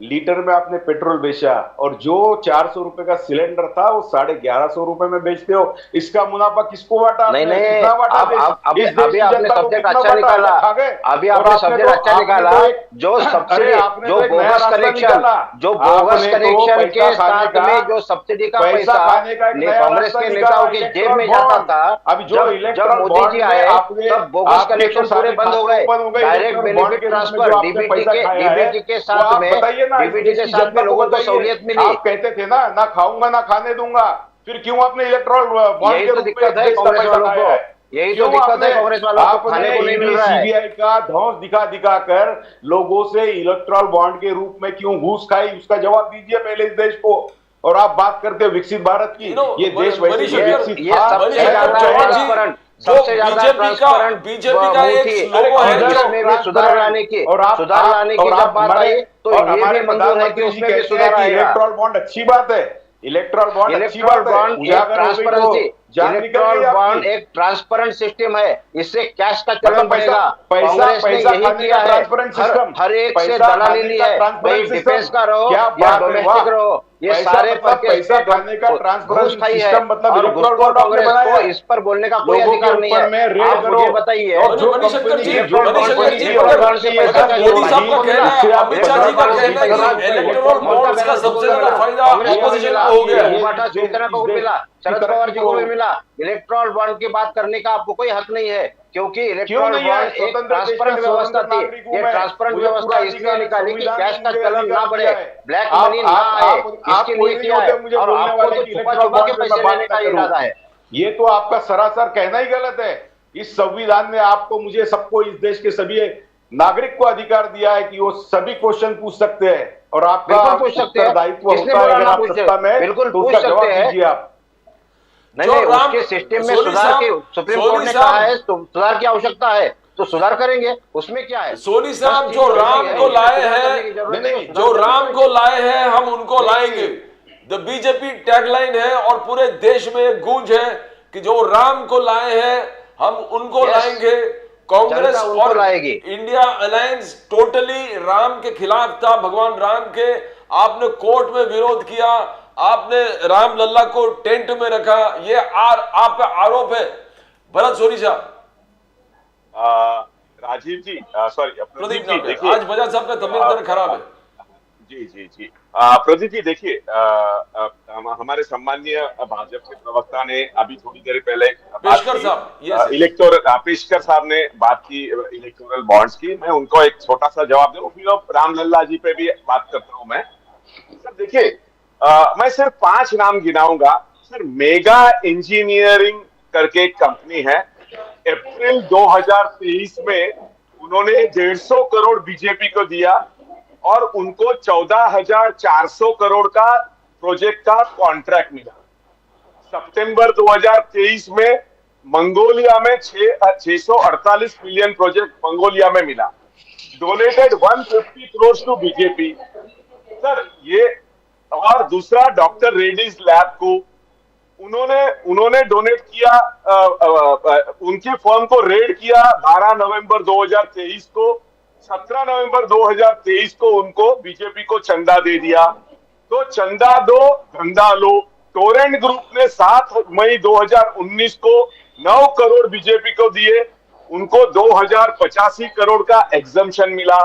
लीटर में आपने पेट्रोल बेचा और जो 400 रुपए का सिलेंडर था वो 1150 रुपए में बेचते हो। इसका मुनाफा किसको बांटा? नहीं आपने? नहीं, कितना बांटा? अभी इस देश अभी की आपने जनता को सब्जेक्ट कितना अच्छा बांटा? निकाला। खा गए। अभी और आपने आपने सब्जेक्ट तो- अच्छा आपने निकाला। तो एक- जो सब्सिडी, अरे आपने जो तो एक नया बोगस रास्ता कनेक्शन, निकाला। जो बोगस आपने तो कनेक्शन के पैसा खाने साथ का- में जो सब्सिडी का पैसा खाने का एक नया कांग्रेस रास्ता के निकाला, नेताओं की जेब में जाता इलेक्ट्रॉल था। बॉन्ड। अभी जो जब इलेक्ट्रॉल मोदी बॉन्ड जी में आए आपने- तब बोगस आपके कनेक्शन तो पूरे सारे बंद हो खाते गए। ओपन हो गए। डायरेक्ट इलेक्ट्रॉल बॉन्ड बेनिफिट के रूप में ट्रांसफर जो आपने पैसा खाया है, डीबीटी के वो साथ आप में, बताइए ना, इस डीबीटी देश के की साथ में जनता को लोगों को बताइए। सहूलियत मिली। आप कहते थे ना खाऊंगा ना खाने दूंगा, फिर क्यों आपने इलेक्ट्रॉल बॉन्ड यही के तो रूप में दिक्कत है देश का कांग्रेस पैसा वालों खाया को। है? यही तो क्यों दिक्कत है आपने- कांग्रेस वालों को, खाने को नहीं मिल रहा है। सीबीआई का धौंस दिखा दिखा कर लोगों से इलेक्ट्रॉल बॉन्ड के रूप में क्यों घूस खाई, उसका जवाब दीजिए पहले इस देश को। और आप बात करते हो विकसित भारत की, ये देश वैसे मनीष ही अय्यर, विकसित ये था। सबसे मनीष ज्यादा अय्यर चौहान जी, ट्रांसपेरेंट, जो सबसे ज्यादा ट्रांसपेरेंट बीजेपी का एक स्लोगन है कांग्रेस जो में भी सुधार लाने की, सुधार लाने की जब बात आई तो ये भी मंजूर है कि उसमें भी सुधार आएगा। इलेक्ट्रॉल बॉन्ड अच्छी बात है, इलेक्ट्रॉल बॉन्ड अच्छी इलेक्ट्रॉल बात है, बॉन्ड एक उजागर हो गई तो ट्रांसपेरेंसी, जान निकल इलेक्ट्रॉल गई आपकी। बॉन्ड एक ट्रांसपेरेंट सिस्टम है, इससे कैश का मतलब चलन बढ़ेगा। कांग्रेस ने यही किया है, हर एक से दलाली ली है, भाई डिफेंस का रहो या डोमेस्टिक रहो, ये सारे पैसा खाने का ट्रांसपेरेंट खाई है। सिस्टम मतलब और इलेक्ट्रॉल घुसखोर बॉन्ड आपने कांग्रेस बनाया को है। इस पर बोलने का कोई लोगों के अधिकार नहीं ऊपर में है। रेड आप करो। मुझे बताइए, और जो मनीष अय्यर कंपनी जी, की- जो मनीष अय्यर कंपनी जी, की अगर अनुदान से मोदी पैसा मोदी साहब का कहना है, उससे आप अमित शाह जी का कहना है कि इलेक्टोरल बॉन्ड्स का सबसे ज्यादा फायदा ऑपोजिशन को हो गया है। शिवसेना को भी मिला, शरद पवार जी को भी मिला। इलेक्ट्रॉल बॉन्ड की बात करने का आपको कोई हक नहीं है, क्योंकि इलेक्ट्रॉल नहीं है? बॉन्ड एक स्वतंत्र ट्रांसपेरेंट देश का व्यवस्था थी। नागरिक हूं ये मैं। ट्रांसपेरेंट मुझे व्यवस्था पूरा इसलिए निकाली कि संविधान कैश का मुझे चलन ना अधिकार बढ़े, दिया है। ब्लैक आप- मनी ना आप- आए, आप इसके कोई लिए नहीं किया है। होते मुझे और बोलने आपको वाले तो कि छुपा इलेक्ट्रॉल छुपा के बॉन्ड में पैसे बात लेने ना का करूं। इरादा है। ये तो आपका सरासर कहना ही गलत है। इस संविधान ने आपको, मुझे, सबको, इस देश के सभी नागरिक को अधिकार दिया है कि वो सभी क्वेश्चन पूछ सकते हैं और आपका बिल्कुल पूछ सकते हैं। उत्तरदायित्व किसने होता है बोला अगर ना आप पूछे? सत्ता में, बिल्कुल तो पूछ उसका जवाब सकते हैं। दीजिए आप। नहीं जो नहीं, राम- उसके सिस्टम में सोनी सुधार की साहब- सुप्रीम सोनी कोर्ट ने साहब- कहा है, तो सुधार की आवश्यकता है तो सुधार करेंगे, उसमें क्या है। सोनी साहब बस जो चीज़ राम है, को लाए सुधार हैं, करने की जरूरत नहीं, है, जो सुधार राम करने को लाए हैं हम उनको लाएंगे। द बीजेपी टैगलाइन है और पूरे देश में एक गूंज है कि जो राम को लाए हैं हम उनको Yes. लाएंगे। कांग्रेस जनता उनको और लाएगी। इंडिया अलायंस टोटली राम के खिलाफ था, भगवान राम के। आपने कोर्ट में विरोध किया, आपने राम लल्ला को टेंट में रखा, ये आप पे आरोप है। भरत सोनी साहब, राजीव जी, सॉरी प्रदीप प्रदीप जी, नाम है। देखिए आज बजाज साहब का तबीयत जरा खराब है। जी जी जी, प्रदीप जी देखिए, हमारे सम्माननीय भाजपा के प्रवक्ता ने अभी थोड़ी देर पहले पेशकर साहब, yes, इलेक्टोरल पेशकर साहब ने बात की इलेक्टोरल बॉन्ड्स की। मैं उनको एक छोटा सा जवाब दूं, फिर रामलल्ला जी पे भी बात करता हूं मैं। सर देखिए, मैं सिर्फ 5 नाम गिनाऊंगा। सर, मेगा इंजीनियरिंग करके एक कंपनी है, अप्रैल 2023 में उन्होंने 150 करोड़ बीजेपी को दिया और उनको 14,400 करोड़ का प्रोजेक्ट का कॉन्ट्रैक्ट मिला। सितंबर 2023 में मंगोलिया में 648 मिलियन प्रोजेक्ट मंगोलिया में मिला। Donated 150 crore to BJP. Sir ये, और दूसरा डॉक्टर रेड्डीज लैब को उन्होंने डोनेट किया, उनकी फर्म को रेड किया 12 नवंबर 2023 को। 17 नवंबर 2023 को उनको बीजेपी को चंदा दे दिया। तो चंदा दो धंधा लो। टोरेंट ग्रुप ने 7 मई 2019 को 9 करोड़ बीजेपी को दिए, उनको 2085 करोड़ का एग्जम्पशन मिला।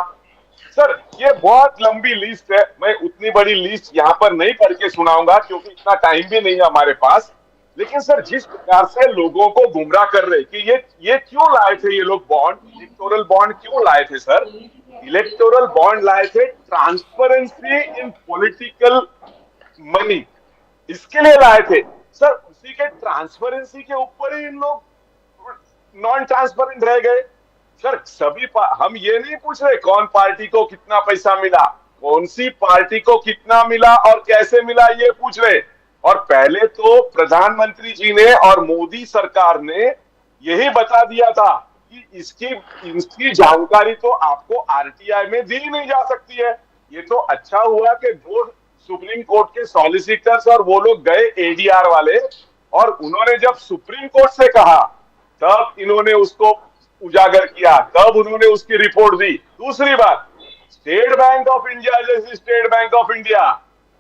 सर ये बहुत लंबी लिस्ट है, मैं उतनी बड़ी लिस्ट यहां पर नहीं पढ़ के सुनाऊंगा क्योंकि इतना टाइम भी नहीं है हमारे पास। लेकिन सर जिस प्रकार से लोगों को गुमराह कर रहे कि ये क्यों लाए थे ये लोग बॉन्ड, इलेक्टोरल बॉन्ड क्यों लाए थे सर? इलेक्टोरल बॉन्ड लाए थे ट्रांसपेरेंसी इन पॉलिटिकल मनी, इसके लिए लाए थे सर। उसी के ट्रांसपेरेंसी के ऊपर ही इन लोग नॉन ट्रांसपेरेंट रह गए। सर सभी हम ये नहीं पूछ रहे कौन पार्टी को कितना पैसा मिला, कौन सी पार्टी को कितना मिला और कैसे मिला, ये पूछ रहे। और पहले तो प्रधानमंत्री जी ने और मोदी सरकार ने यही बता दिया था कि इसकी जानकारी तो आपको आरटीआई में दी नहीं जा सकती है। ये तो अच्छा हुआ कि 2 सुप्रीम कोर्ट के सॉलिसिटर्स और वो लोग गए एडीआर वाले, और उन्होंने जब सुप्रीम कोर्ट से कहा तब इन्होंने उसको उजागर किया, तब उन्होंने उसकी रिपोर्ट दी। दूसरी बात, स्टेट बैंक ऑफ इंडिया जैसी state bank of India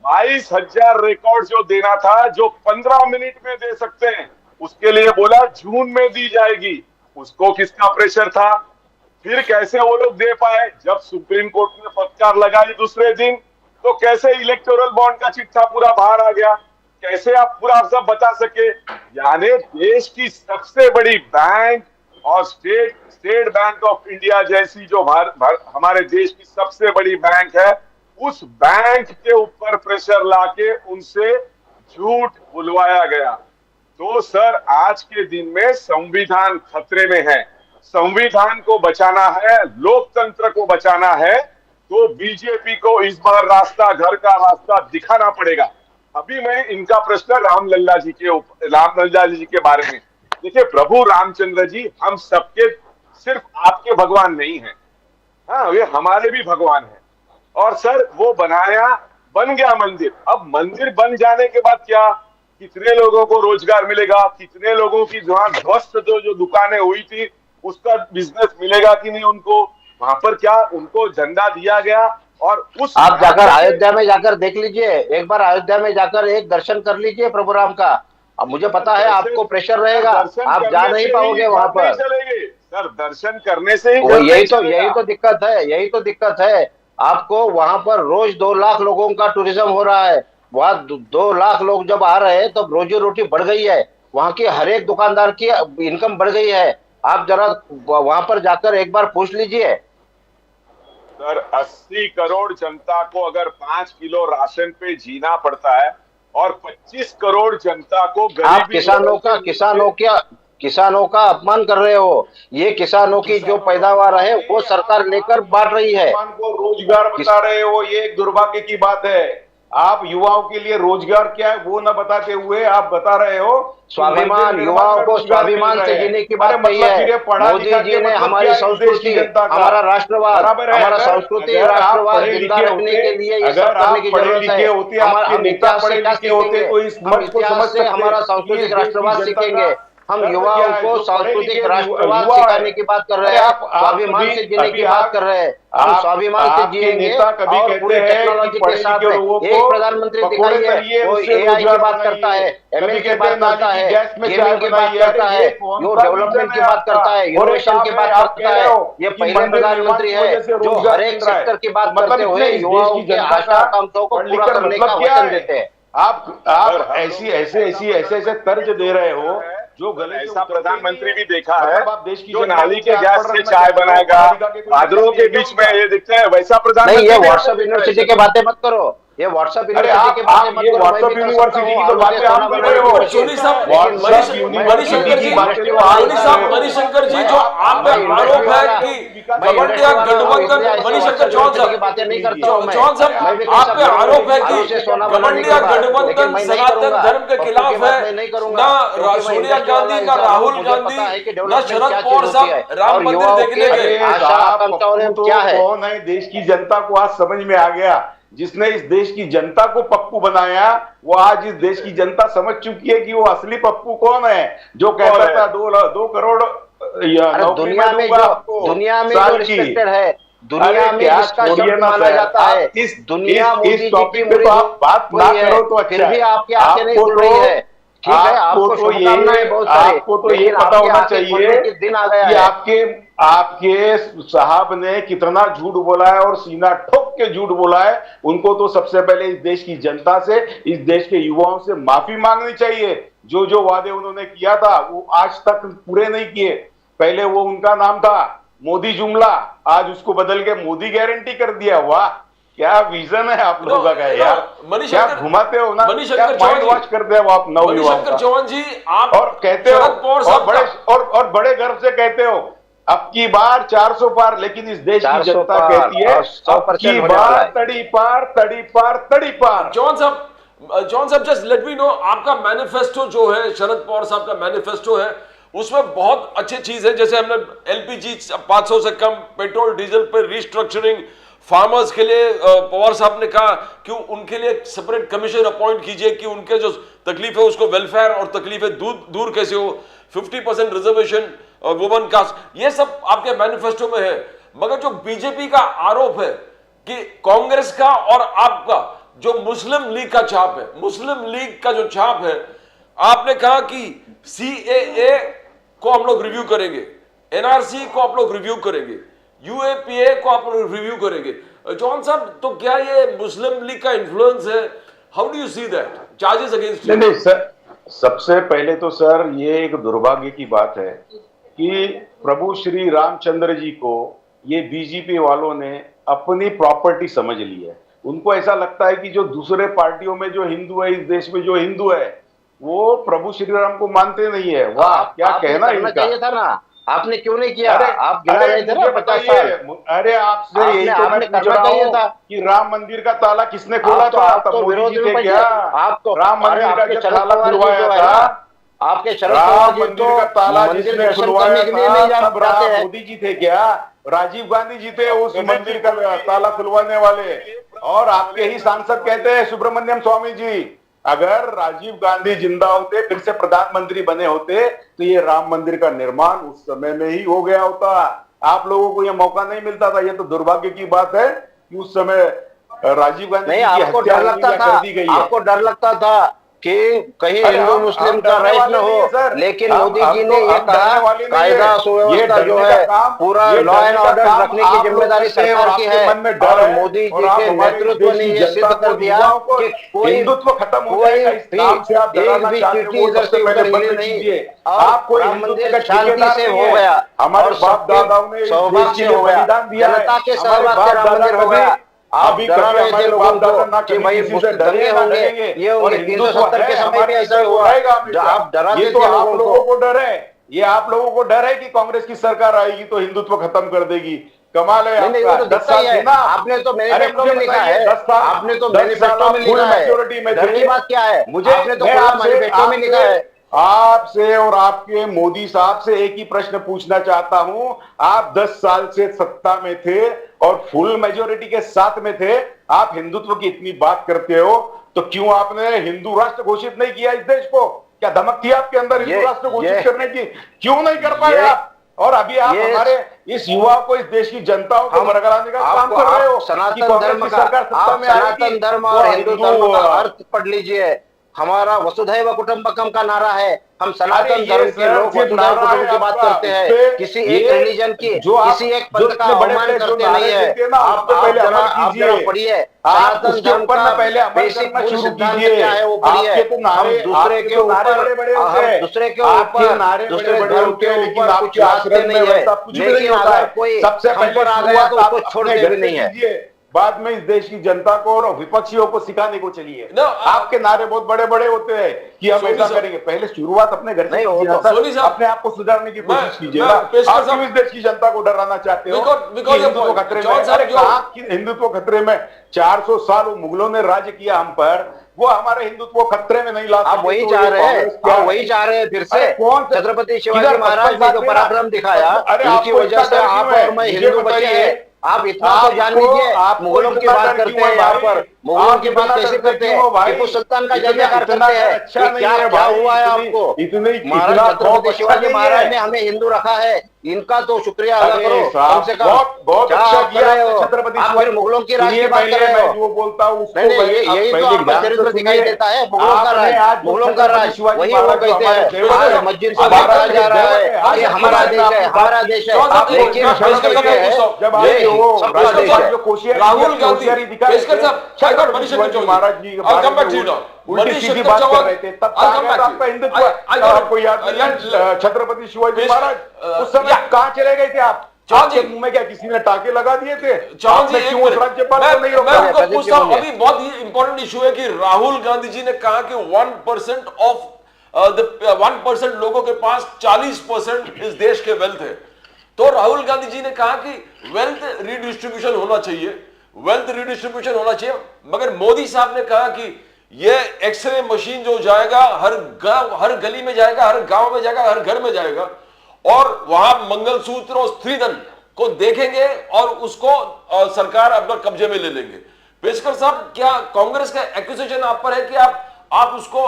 22,000 record जो देना था, जो 15 मिनट में दे सकते हैं, उसके लिए बोला जून में दी जाएगी। उसको किसका प्रेशर था? फिर कैसे वो लोग दे पाए? जब सुप्रीम कोर्ट ने फटकार लगाई दूसरे दिन, तो कैसे इलेक्टोरल बॉन्ड का चिट्ठा पूरा बाहर आ गया? कैसे आप पूरा सब बता सके? यानी देश की सबसे बड़ी बैंक और स्टेट बैंक ऑफ इंडिया जैसी जो हमारे देश की सबसे बड़ी बैंक है, उस बैंक के ऊपर प्रेशर लाके उनसे झूठ बुलवाया गया। तो सर, आज के दिन में संविधान खतरे में है। संविधान को बचाना है, लोकतंत्र को बचाना है, तो बीजेपी को इस बार घर का रास्ता दिखाना पड़ेगा। अभी मैं इनका प्रश्न रामलल्ला जी के बारे में। देखिए प्रभु रामचंद्र जी हम सबके, सिर्फ आपके भगवान नहीं हैं, हाँ वे हमारे भी भगवान हैं। और सर वो बन गया मंदिर। अब मंदिर बन जाने के बाद क्या, कितने लोगों को रोजगार मिलेगा? कितने लोगों की जहां ध्वस्त जो दुकानें हुई थी उसका बिजनेस मिलेगा कि नहीं उनको? वहां पर क्या उनको झंडा दिया गया? और उस आप जाकर अयोध्या में जाकर देख लीजिए, एक बार अयोध्या में जाकर एक दर्शन कर लीजिए प्रभु राम का। अब मुझे पता है आपको प्रेशर रहेगा, आप जा नहीं पाओगे वहां पर। चलेंगे सर, दर्शन करने से ही यही तो दिक्कत है। आपको वहां पर रोज 2 लाख लोगों का टूरिज्म हो रहा है। वहां 2 लाख लोग जब आ रहे हैं तो रोजी रोटी बढ़ गई है, वहां की हर एक दुकानदार की इनकम बढ़ गई है। आप जरा वहां पर जाकर एक बार पूछ लीजिए। सर 80 करोड़ जनता को अगर 5 किलो राशन पे जीना पड़ता है और 25 करोड़ जनता को आप किसानों का अपमान कर रहे हो। ये किसानों की जो पैदावार है वो सरकार लेकर बांट रही है। किसान को रोजगार बता रहे हो, ये एक दुर्भाग्य की बात है। आप युवाओं के लिए रोजगार क्या है वो न बताते हुए आप बता रहे हो स्वाभिमान, युवाओं को स्वाभिमान से जीने की बात कही है। मोदी जी ने हमारी संस्कृति, हमारा राष्ट्रवाद, हमारा सांस्कृतिक राष्ट्रवाद जिंदा रखने के लिए ये सब करने की जरूरत है। हम इतिहास से क्या सीखेंगे? हम इतिहास से हमारा सांस्कृतिक राष्ट्रवाद सीखेंगे। हम युवाओं को सांस्कृतिक राष्ट्रवाद सिखाने की बात कर रहे हैं, स्वाभिमान से जीने की बात कर रहे हैं। हम स्वाभिमान से जिएंगे और पूरे टेक्नोलॉजी के साथ में। एक प्रधानमंत्री दिखाइए, वो एआई की बात करता है, एमएल की बात करता है, गेमिंग की बात करता है, जो डेवलपमेंट की बात करता है, इनोवेशन की बात करता है। ये पहले प्रधानमंत्री है जो हर एक सेक्टर की बात करते हुए युवाओं के आशा आकांक्षाओं को पूरा करने का वचन देते हैं। आप ऐसे तर्ज दे रहे हो जो गले। ऐसा प्रधानमंत्री भी देखा है जो नाली के गैस से चाय बनाएगा, बादलों के बीच में ये दिखते हैं, वैसा प्रधानमंत्री। ये व्हाट्सएप यूनिवर्सिटी की बातें मत करो, ये व्हाट्सएप यूनिवर्सिटी की बातें मत करो। व्हाट्सएप यूनिवर्सिटी की तो बातें आप कर रहे हो। सोनी साहब, मणिशंकर जी जो आप पे आरोप है कि गठबंधन, मणिशंकर चौहान साहब आप पे आरोप है कि गठबंधन सनातन धर्म के खिलाफ है। ना सोनिया गांधी, ना राहुल गांधी, ना शरद पवार साहब राम मंदिर देखने गए। क्या है? कौन है? देश की जनता को आज समझ में आ गया। जिसने इस देश की जनता को पप्पू बनाया वो आज इस देश की जनता समझ चुकी है कि वो असली पप्पू कौन है। जो कहता था 2 करोड़ दुनिया में जो रिस्पेक्टेड है, दुनिया में जिसका शब्द माना जाता है, इस दुनिया मोदी जी की बात ना करो तो फिर भी आपकी आंखें नहीं खुल रही है। ठीक है, आपको शुभकामनाएं बहुत सारी, आपको तो ये पता होना चाहिए कि दिन आ गया कि है। आपके साहब ने कितना झूठ बोला है और सीना ठोक के झूठ बोला है। उनको तो सबसे पहले इस देश की जनता से, इस देश के युवाओं से माफी मांगनी चाहिए। जो वादे उन्होंने किया था वो आज तक पूरे नहीं किए। पहले वो उनका नाम था मोदी जुमला, आज उसको बदल के मोदी गारंटी कर दिया। वाह, क्या विजन है आप लोगों का यार। क्या घुमाते हो ना, क्या माइंड वॉश करते हो आप नवयुवाओं चौहान जी। आप और कहते हो और बड़े गर्व से कहते हो अब की बार 400 पार, लेकिन इस देश की जनता कहती है अब की बार तड़ी पार। चौहान साहब जस्ट लेट मी नो, आपका मैनिफेस्टो जो है, शरद पवार साहब का मैनिफेस्टो है, उसमें बहुत अच्छी चीज है। जैसे हमने एलपीजी 500 से कम, पेट्रोल डीजल पर रिस्ट्रक्चरिंग, फार्मर्स के लिए पवार साहब ने कहा कि उनके लिए सेपरेट कमीशन अपॉइंट कीजिए कि उनके जो तकलीफ है उसको वेलफेयर और तकलीफें दूर कैसे हो। 50% रिजर्वेशन वुमेन कास्ट, ये सब आपके मैनिफेस्टो में है। मगर जो बीजेपी का आरोप है कि कांग्रेस का और आपका जो मुस्लिम लीग का छाप है, मुस्लिम लीग का जो छाप है, आपने कहा कि सीएए को हम लोग रिव्यू करेंगे, एनआरसी को आप लोग रिव्यू करेंगे, यूएपीए को आप लोग रिव्यू करेंगे। जॉन साहब, तो क्या ये मुस्लिम लीग का इन्फ्लुएंस है? How do you see that charges against? नहीं सर, सबसे पहले तो सर ये एक दुर्भाग्य की बात है कि प्रभु श्री रामचंद्र जी को ये बीजेपी वालों ने अपनी प्रॉपर्टी समझ ली है। उनको ऐसा लगता है कि जो दूसरे पार्टियों में जो हिंदू है, इस देश में जो हिंदू है, वो प्रभु श्री राम को मानते नहीं है। वाह, क्या कहना इनका। चाहिए था ना, आपने क्यों नहीं किया? अरे आप गिरा रहे थे ना 50 साल। अरे आपसे यही तो मैं पूछ रहा हूँ कि राम मंदिर का ताला किसने खोला था? आप तो मोदी विरोध जी में थे क्या? आप तो राम मंदिर का जब ताला खुलवाया था, आपके राम मंदिर का ताला जिसने खुलवाया था, तब राम हैं। मोदी जी थे क्या? राजीव गांधी जी थे उस मंदिर का ताला खुलवाने वाले। और आपके ही सांसद कहते हैं, सुब्रमण्यम स्वामी जी, अगर राजीव गांधी जिंदा होते, फिर से प्रधानमंत्री बने होते, तो ये राम मंदिर का निर्माण उस समय में ही हो गया होता। आप लोगों को ये मौका नहीं मिलता था। ये तो दुर्भाग्य की बात है कि उस समय राजीव गांधी नहीं, की आपको हत्या डर लगता कर दी गई था, है। आपको डर लगता था कि कहीं हिंदू मुस्लिम का राइट न हो, लेकिन मोदी जी ने ये कहा कायदा सुव्यवस्था जो है पूरा लॉ एंड ऑर्डर रखने की जिम्मेदारी सरकार की है। और मोदी जी के नेतृत्व ने ये सिद्ध कर दिया कि कोई हिंदुत्व खत्म हो कोई जाएगा। इस काम से आप डराना चाहते हो, वो सबसे पहले बंद कीजिए। आपको राम हिंदुत्व मंदिर का शांति ठेकेदार से नहीं हो है। गया, हमारे और बाप दादाओं ने इस देश सौभाग्य के से लिए हो गया, बलिदान दिया है। जनता के हमारे सहभाग बाप से राम दादा मंदिर हो कभी गया। आप अभी डरा कभी रहे थे हमारे लोगों बाप दादा ना को कि कभी भाई किसी से दंगे डरे ना होंगे, डरेंगे। ये और होंगे। हिंदुत्व 370 के है, समय हमारे भी ऐसा से हुआ। रहेगा हमेशा। आप डराते ये तो थे आप लोगों लोगों को। को डर है, ये आप लोगों को डर है कि कांग्रेस की सरकार आएगी तो हिंदुत्व खत्म कर देगी। कमाल है नहीं, आपका। वो तो 10 दिखता ही साल है। थे ना। आपने तो अरे मैनिफेस्टो मुझे में लिखा बताइए, है, 10 साल आपने तो 10 साल मैनिफेस्टो आप में फुल लिखा है। मेजोरिटी में डर थे। की बात क्या है? मुझे आपने तो मैं पूरा आपसे मैनिफेस्टो में लिखा है। आपसे और आपके मोदी साहब से एक ही प्रश्न पूछना चाहता हूं। आप 10 साल से सत्ता में थे और फुल मेजोरिटी के साथ में थे। आप हिंदुत्व की इतनी बात करते हो, तो क्यों आपने हिंदू राष्ट्र घोषित नहीं किया इस देश को? क्या धमक थी आपके अंदर हिंदू राष्ट्र घोषित करने की? क्यों नहीं कर पाए आप? और अभी आप हमारे इस युवा को, इस देश की जनता को भड़काने का काम कर रहे हो। सनातन धर्म का, आप सनातन धर्म और हिंदू धर्म का अर्थ पढ़ लीजिए। हमारा वसुधैव कुटुंबकम का नारा है। हम सनातन धर्म के लोग वसुधैव कुटुंब की बात करते हैं। किसी एक रिलीजन की, किसी एक पंथ का अवमान करते नहीं है। आप जरा पढ़िए सनातन धर्म का बेसिक मूल सिद्धांत क्या है, वो पढ़िए। हम दूसरे के ऊपर, दूसरे धर्म के ऊपर कुछ लादते नहीं है, लेकिन अगर कोई हम पर आ गया तो उसको छोड़ते भी नहीं है। बाद में इस देश की जनता को और विपक्षियों को सिखाने को चलिए। आपके नारे बहुत बड़े बड़े होते हैं कि हम ऐसा करेंगे। पहले शुरुआत अपने घर से कीजिए, अपने आप को सुधारने की कोशिश कीजिए। आप क्यों इस देश की जनता को डराना चाहते हो? हिंदुत्व खतरे में, हिंदुत्व खतरे में 400 साल मुगलों ने राज्य किया हम पर, वो हमारे हिंदुत्व खतरे में नहीं ला सकते। आप वही चाह रहे हैं, आप वही चाह रहे हैं फिर से। छत्रपति शिवाजी महाराज ने जो पराक्रम दिखाया, उनकी वजह से आप और मैं हिंदू बचे हैं। आप इतना तो जान लीजिए, मुगलों की बात करते हैं यहाँ पर, मुगलों की बात कैसे करते हैं? टीपू सुल्तान का जयकार करते हैं। क्या हुआ है आपको? महाराज छत्रपति शिवाजी महाराज ने हमें हिंदू रखा है, इनका तो शुक्रिया अदा करो कम से कम। बहुत अच्छा किया छत्रपति आप फिर मुगलों की राज की बात कर रहे हो। जो बोलता हूँ यही तो आपका चरित्र दिखाई देता है। मुगलों का राज, मुगलों का राज, वही वो कहते हैं। आज मस्जिद से बात करा जा रहा है कि हमारा देश है, हमारा देश है। लेकिन राहुल गांधी, पेशकर साहब, I got Manish Shukla Maharaj ji I'll come back to you now. उल्टी सीधी बात कर रहे थे, तब आपका हिंदुत्व आपको याद नहीं? छत्रपति शिवाजी महाराज उस समय कहाँ चले गए थे आप? आपके मुंह में क्या किसी ने टाके लगा दिए थे? आपने क्यों उस राज्यपाल को नहीं रोका? मैं उनको पूछता हूं, अभी बहुत ही इंपॉर्टेंट इशू है कि राहुल गांधी जी ने कहा कि 1% ऑफ 1% लोगों के पास 40% इस देश के वेल्थ है। तो राहुल गांधी जी ने कहा कि वेल्थ रिडिस्ट्रीब्यूशन होना चाहिए, वेल्थ रिडिस्ट्रीब्यूशन होना चाहिए। मगर मोदी साहब ने कहा कि ये एक्सरे मशीन जो जाएगा हर गांव, हर गली में जाएगा, हर गांव में जाएगा, हर घर में जाएगा, और वहां मंगलसूत्र और स्त्रीधन को देखेंगे और उसको सरकार अपना कब्जे में ले लेंगे। पेशकर साहब, क्या कांग्रेस का एक्यूजेशन आप पर है कि आप उसको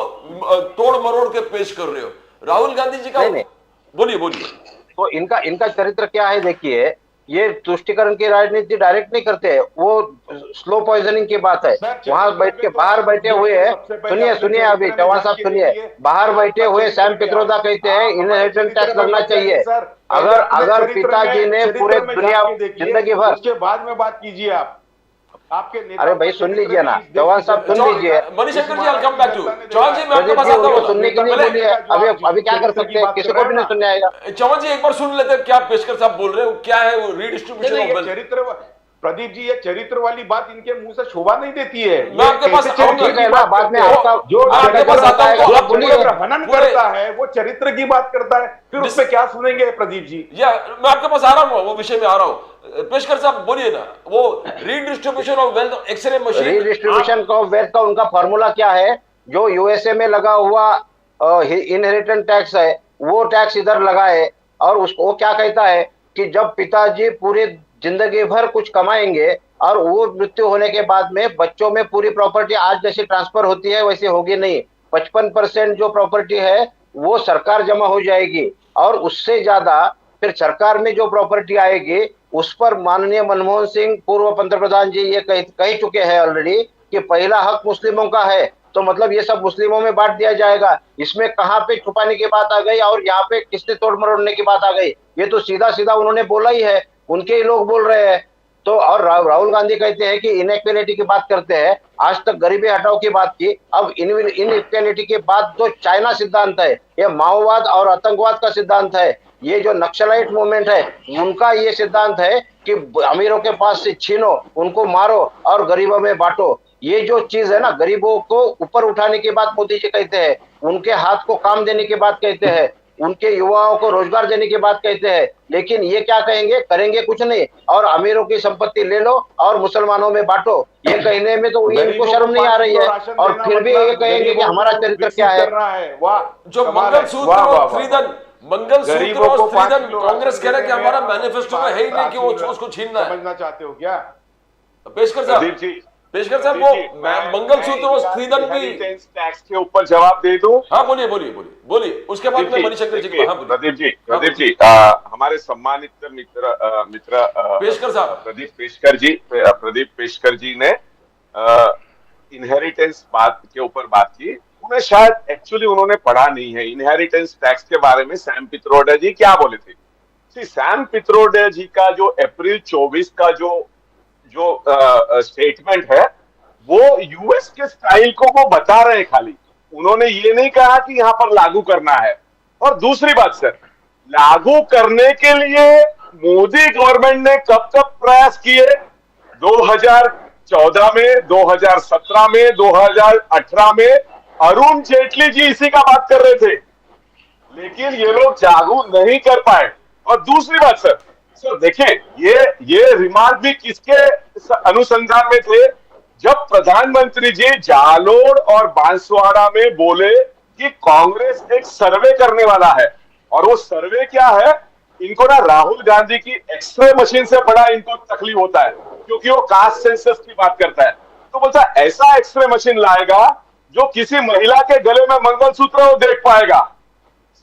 तोड़ मरोड़ के पेश कर रहे हो? राहुल गांधी जी का बोलिए। तो इनका चरित्र क्या है देखिए ये तुष्टिकरण की राजनीति डायरेक्ट नहीं करते हैं, वो स्लो पॉइजनिंग की बात है। वहां बैठ के बाहर बैठे हुए हैं, सुनिए अभी चौहान साहब सुनिए, बाहर बैठे हुए सैम पित्रोदा कहते हैं इनहेरिटेंस टैक्स लगना चाहिए। अगर पिताजी ने पूरे दुनिया जिंदगी भर, उसके बाद में बात कीजिए आप, आपके नेता, अरे भाई सुन लीजिए ना चौहान साहब, सुन लीजिए। मणिशंकर जी, I'll come back to you। Chauhan जी, मैं आपके पास आता हूँ। सुनने के लिए बोलिए, अभी क्या कर सकते हैं, किसी को भी नहीं सुनने आएगा। चौहान जी एक बार सुन लेते हैं क्या पेशकर साहब बोल रहे हो, क्या है वो रीडिस्ट्रीब्यूशन ऑफ वेल्थ। चरित्र, प्रदीप जी, ये चरित्र वाली बात इनके मुंह से शोभा नहीं देती है। मैं आपके पास ठीक है ना, बाद में आपका जो आपके पास आता है जो आप बोलिए। हनन करता है वो चरित्र की बात करता है, फिर उसमें क्या सुनेंगे प्रदीप जी? या मैं आपके पास आ रहा हूँ, वो विषय में आ रहा हूँ। पेशकर साहब बोलिए ना, वो redistribution of wealth, x ray machine redistribution of wealth का उनका फॉर्मूला क्या है? जो यूएसए में लगा हुआ इनहेरिटेंस टैक्स है, वो टैक्स इधर लगाए, और उसको वो क्या कहता है कि जब पिताजी पूरी जिंदगी भर कुछ कमाएंगे और वो मृत्यु होने के बाद में बच्चों में पूरी प्रॉपर्टी आज जैसे ट्रांसफर होती है वैसे होगी नहीं, 55% जो प्रॉपर्टी है वो सरकार जमा हो जाएगी, और उससे ज्यादा फिर सरकार में जो प्रॉपर्टी आएगी उस पर माननीय मनमोहन सिंह पूर्व पंतप्रधान जी ये कह चुके हैं ऑलरेडी कि पहला हक मुस्लिमों का है, तो मतलब ये सब मुस्लिमों में बांट दिया जाएगा। इसमें कहां पे छुपाने की बात आ गई और यहाँ पे किसने तोड़ मरोड़ने की बात आ गई? ये तो सीधा सीधा उन्होंने बोला ही है, उनके ही लोग बोल रहे हैं। तो और राहुल गांधी कहते हैं कि इनइक्वालिटी की बात करते हैं, आज तक गरीबी हटाओ की बात की, अब इनइक्वालिटी के बाद जो चाइना सिद्धांत है, ये माओवाद और आतंकवाद का सिद्धांत है, ये जो नक्सलाइट मूवमेंट है उनका ये सिद्धांत है कि अमीरों के पास से छीनो, उनको मारो और गरीबों में बांटो। ये जो चीज है ना, गरीबों को ऊपर उठाने की बात मोदी जी कहते हैं, उनके हाथ को काम देने की बात कहते हैं, उनके युवाओं को रोजगार देने की बात कहते हैं, लेकिन ये क्या कहेंगे, करेंगे कुछ नहीं, और अमीरों की संपत्ति ले लो और मुसलमानों में बांटो। ये कहने में तो इनको शर्म नहीं आ रही है, और फिर भी ये कहेंगे कि हमारा चरित्र क्या है। जो मंगलसूत्र और स्त्रीधन, मंगलसूत्र और स्त्रीधन, कांग्रेस कह रहा है कि हमारा मैनिफेस्टो में है ही नहीं कि वो उसको छीनना है। समझना चाहते हो क्या पेशकर साहब? पेशकर साहब, वो मंगलसूत्र और स्त्रीधन भी टैक्स के ऊपर जवाब दे दूं? हाँ बोलिए बोलिए बोलिए बोलिए, उसके बाद में मणिशंकर जी। प्रदीप जी, हमारे सम्मानित मित्र पेशकर साहब, प्रदीप पेशकर जी ने इनहेरिटेंस बात के ऊपर बात की। उन्हें शायद एक्चुअली उन्होंने पढ़ा नहीं है इनहेरिटेंस टैक्स के बारे में सैम पित्रोडा जी क्या बोले थे। सैम पित्रोडा जी का जो अप्रैल 24 का जो स्टेटमेंट है वो यूएस के स्टाइल को वो बता रहे हैं खाली, उन्होंने ये नहीं कहा कि यहां पर लागू करना है। और दूसरी बात सर, लागू करने के लिए मोदी गवर्नमेंट ने कब कब प्रयास किए? 2014 में, 2017 में, 2018 में अरुण जेटली जी इसी का बात कर रहे थे, लेकिन ये लोग लागू नहीं कर पाए। और दूसरी बात सर देखिए, ये रिमार्क भी किसके अनुसंधान में थे? जब प्रधानमंत्री जी जालोर और बांसवाड़ा में बोले कि कांग्रेस एक सर्वे करने वाला है, और वो सर्वे क्या है, इनको ना राहुल गांधी की एक्सरे मशीन से बड़ा इनको तकलीफ होता है, क्योंकि वो कास्ट सेंसस की बात करता है। तो बोलता ऐसा एक्सरे मशीन लाएगा जो किसी महिला के गले में मंगलसूत्र वो देख पाएगा।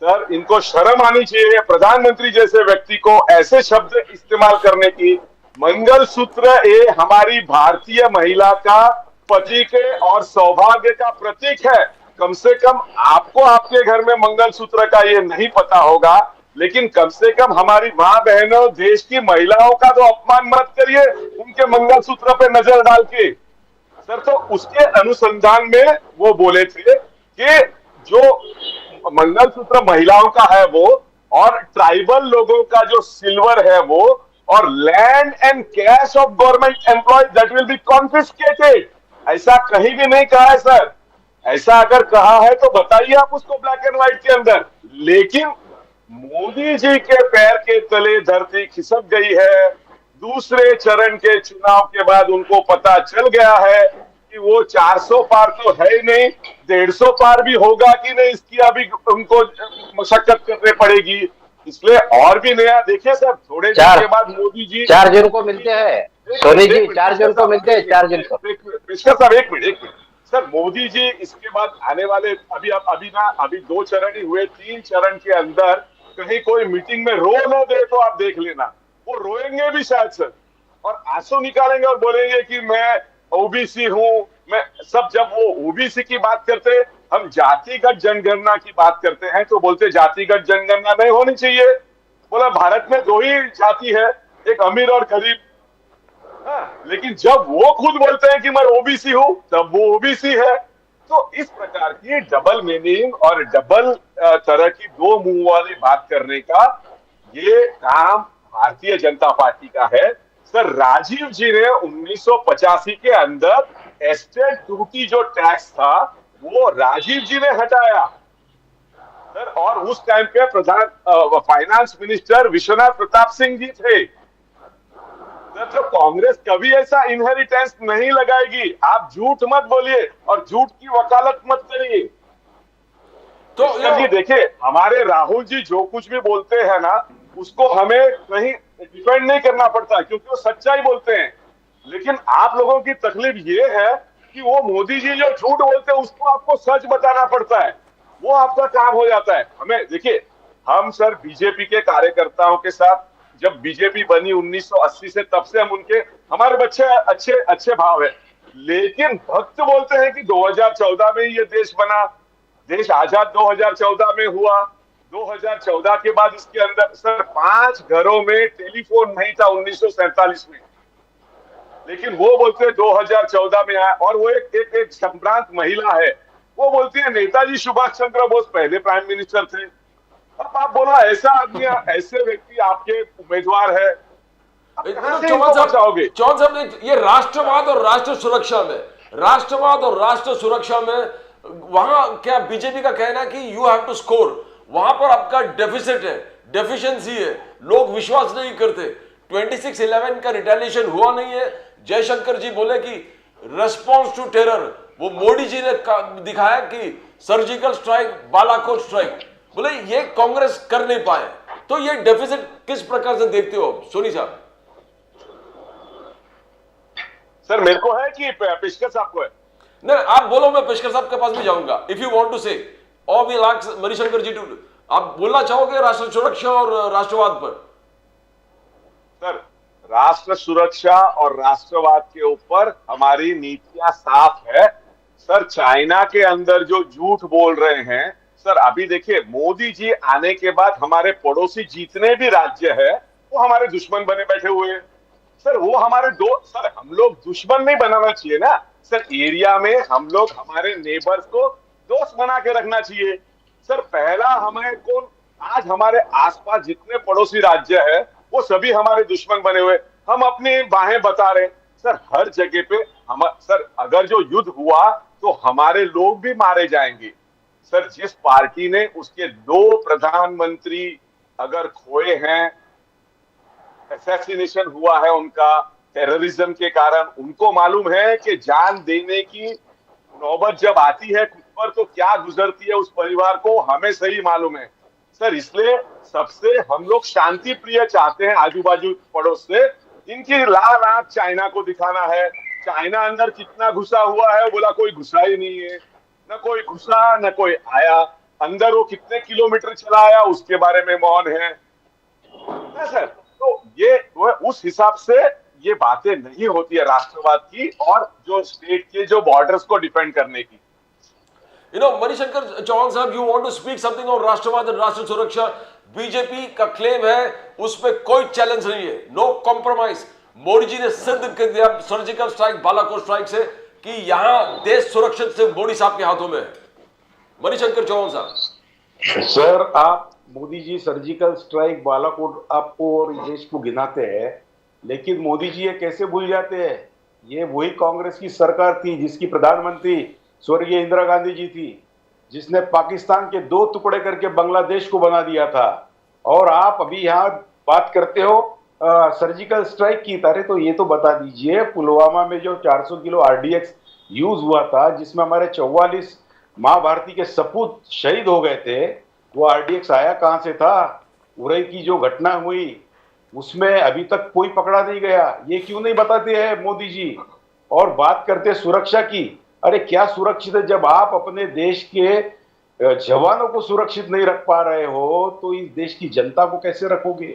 सर, इनको शर्म आनी चाहिए प्रधानमंत्री जैसे व्यक्ति को ऐसे शब्द इस्तेमाल करने की। मंगलसूत्र ये हमारी भारतीय महिला का पति के और सौभाग्य का प्रतीक है। कम से कम आपको आपके घर में मंगलसूत्र का ये नहीं पता होगा, लेकिन कम से कम हमारी माँ बहनों, देश की महिलाओं का तो अपमान मत करिए उनके मंगलसूत्र पे नजर डाल के। सर, तो उसके अनुसंधान में वो बोले थे कि जो मंगलसूत्र महिलाओं का है वो, और ट्राइबल लोगों का जो सिल्वर है वो, और land and cash of government employees that will be confiscated, ऐसा कहीं भी नहीं कहा है सर। ऐसा अगर कहा है तो बताइए आप उसको ब्लैक एंड व्हाइट के अंदर। लेकिन मोदी जी के पैर के तले धरती खिसक गई है। दूसरे चरण के चुनाव के बाद उनको पता चल गया है कि वो 400 पार तो है ही नहीं, 150 पार भी होगा कि नहीं, इसकी अभी उनको मशक्कत करनी पड़ेगी। इसलिए और भी नया देखिए सर, थोड़े दिन के बाद मोदी जी 4 जून को मिलते हैं, सोनी जी 4 जून को मिलते हैं, 4 जून को। सर एक मिनट सर, मोदी जी इसके बाद आने वाले अभी 2 चरण ही हुए, 3 चरण के अंदर कहीं कोई मीटिंग में रो न दे तो आप देख लेना, वो रोएंगे भी शायद सर, और आंसू निकालेंगे और बोलेंगे कि मैं ओबीसी हूं, मैं सब। जब वो ओबीसी की बात करते, हम जातिगत जनगणना की बात करते हैं तो बोलते जातिगत जनगणना नहीं होनी चाहिए। बोला भारत में दो ही जाति है, एक अमीर और गरीब। हाँ, लेकिन जब वो खुद बोलते हैं कि मैं ओबीसी हूं, तब वो ओबीसी है। तो इस प्रकार की डबल मीनिंग और डबल तरह की दो मुंह वाली बात करने का ये काम भारतीय जनता पार्टी का है। सर, राजीव जी ने 1985 के अंदर एस्टेट ड्यूटी जो टैक्स था वो राजीव जी ने हटाया सर, और उस टाइम पे प्रधान फाइनेंस मिनिस्टर विश्वनाथ प्रताप सिंह जी थे। तो कांग्रेस कभी ऐसा इनहेरिटेंस नहीं लगाएगी। आप झूठ मत बोलिए और झूठ की वकालत मत करिए। तो ये देखिए, हमारे राहुल जी जो कुछ भी बोलते हैं ना, उसको हमें कहीं डिफेंड नहीं करना पड़ता क्योंकि वो सच्चाई बोलते हैं। लेकिन आप लोगों की तकलीफ ये है कि वो मोदी जी जो झूठ बोलते हैं उसको आपको सच बताना पड़ता है, वो आपका काम हो जाता है। हमें देखिए, हम सर बीजेपी के कार्यकर्ताओं के साथ, जब बीजेपी बनी 1980 से, तब से हम उनके, हमारे बच्चे अच्छे अच्छे भाव है। लेकिन भक्त बोलते हैं कि 2014 में ये देश बना, देश आजाद 2014 में हुआ। 2014 के बाद इसके अंदर सर 5 घरों में टेलीफोन नहीं था 1947 में, लेकिन वो बोलते हैं 2014 में आया। और वो एक संभ्रांत महिला है, वो बोलती है नेताजी सुभाष चंद्र बोस पहले प्राइम मिनिस्टर थे। अब आप बोलो ऐसा आदमी, ऐसे व्यक्ति आपके उम्मीदवार है, चौहान साहब ने ये राष्ट्रवाद और राष्ट्र सुरक्षा में, राष्ट्रवाद और राष्ट्र सुरक्षा में वहां क्या बीजेपी का कहना है कि यू हैव टू स्कोर, वहां पर आपका डेफिसिट है, डेफिशिएंसी है, लोग विश्वास नहीं करते। 26/11 का रिटेलिएशन हुआ नहीं है। जयशंकर जी बोले कि रेस्पॉन्स टू टेरर, वो मोदी जी ने दिखाया कि सर्जिकल स्ट्राइक, बालाकोट स्ट्राइक, बोले ये कांग्रेस कर नहीं पाए। तो ये डेफिसिट किस प्रकार से देखते हो सोनी साहब? सर मेरे को है कि पेशकर साहब को है? नहीं, आप बोलो, मैं पेशकर साहब के पास भी जाऊंगा। If you want to say, और we like Manishankar ji to, आप बोलना चाहोगे राष्ट्र सुरक्षा और राष्ट्रवाद पर? सर, राष्ट्र सुरक्षा और राष्ट्रवाद के ऊपर हमारी नीतियां साफ है। सर, चाइना के अंदर जो झूठ बोल रहे हैं सर, अभी देखिए मोदी जी आने के बाद हमारे पड़ोसी जितने भी राज्य है वो हमारे दुश्मन बने बैठे हुए हैं। सर वो हमारे सर हम लोग दुश्मन नहीं बनाना चाहिए ना सर, एरिया में हम लोग हमारे नेबर्स को दोस्त बना के रखना चाहिए। सर पहला हमें कौन, आज हमारे आसपास जितने पड़ोसी राज्य है वो सभी हमारे दुश्मन बने हुए, हम अपनी बाहें बता रहे सर हर जगह पे। हम सर अगर जो युद्ध हुआ तो हमारे लोग भी मारे जाएंगे। सर जिस पार्टी ने उसके 2 प्रधानमंत्री अगर खोए हैं, असैसिनेशन हुआ है उनका टेररिज्म के कारण, उनको मालूम है कि जान देने की नौबत जब आती है खुद पर तो क्या गुजरती है उस परिवार को, हमें सही मालूम है। सर इसलिए सबसे हम लोग शांति प्रिय चाहते हैं आजू बाजू पड़ोस से। इनकी लाल आंख चाइना को दिखाना है, चाइना अंदर कितना घुसा हुआ है, बोला कोई घुसा ही नहीं है, न कोई घुसा न कोई आया, अंदर वो कितने किलोमीटर चला आया उसके बारे में मौन है सर। तो ये उस हिसाब से ये बातें नहीं होती है राष्ट्रवाद की और जो स्टेट के जो बॉर्डर्स को डिफेंड करने की। मणिशंकर चौहान साहब, you want to speak something on राष्ट्रवाद और राष्ट्र सुरक्षा। बीजेपी का क्लेम है उस पर कोई चैलेंज नहीं है, नो कॉम्प्रोमाइज। मोदी जी ने सिद्ध कर दिया सर्जिकल स्ट्राइक, बालाकोट स्ट्राइक से कि यहां देश सुरक्षित से मोदी साहब के हाथों में है। मणिशंकर चौहान साहब। सर आप मोदी जी सर्जिकल स्ट्राइक, बालाकोट आपको और देश को गिनाते हैं, लेकिन मोदी जी ये कैसे भूल जाते हैं, ये वही कांग्रेस की सरकार थी जिसकी प्रधानमंत्री स्वर्गीय इंदिरा गांधी जी थी, जिसने पाकिस्तान के 2 टुकड़े करके बांग्लादेश को बना दिया था। और आप अभी यहाँ बात करते हो सर्जिकल स्ट्राइक की। अरे तो ये तो बता दीजिए, पुलवामा में जो 400 किलो RDX यूज हुआ था, जिसमें हमारे 44 माँ भारती के सपूत शहीद हो गए थे, वो RDX आया कहां से था? उरई की जो घटना हुई उसमें अभी तक कोई पकड़ा नहीं गया, ये क्यों नहीं बताते हैं मोदी जी? और बात करते सुरक्षा की, अरे क्या सुरक्षित है? जब आप अपने देश के जवानों को सुरक्षित नहीं रख पा रहे हो तो इस देश की जनता को कैसे रखोगे?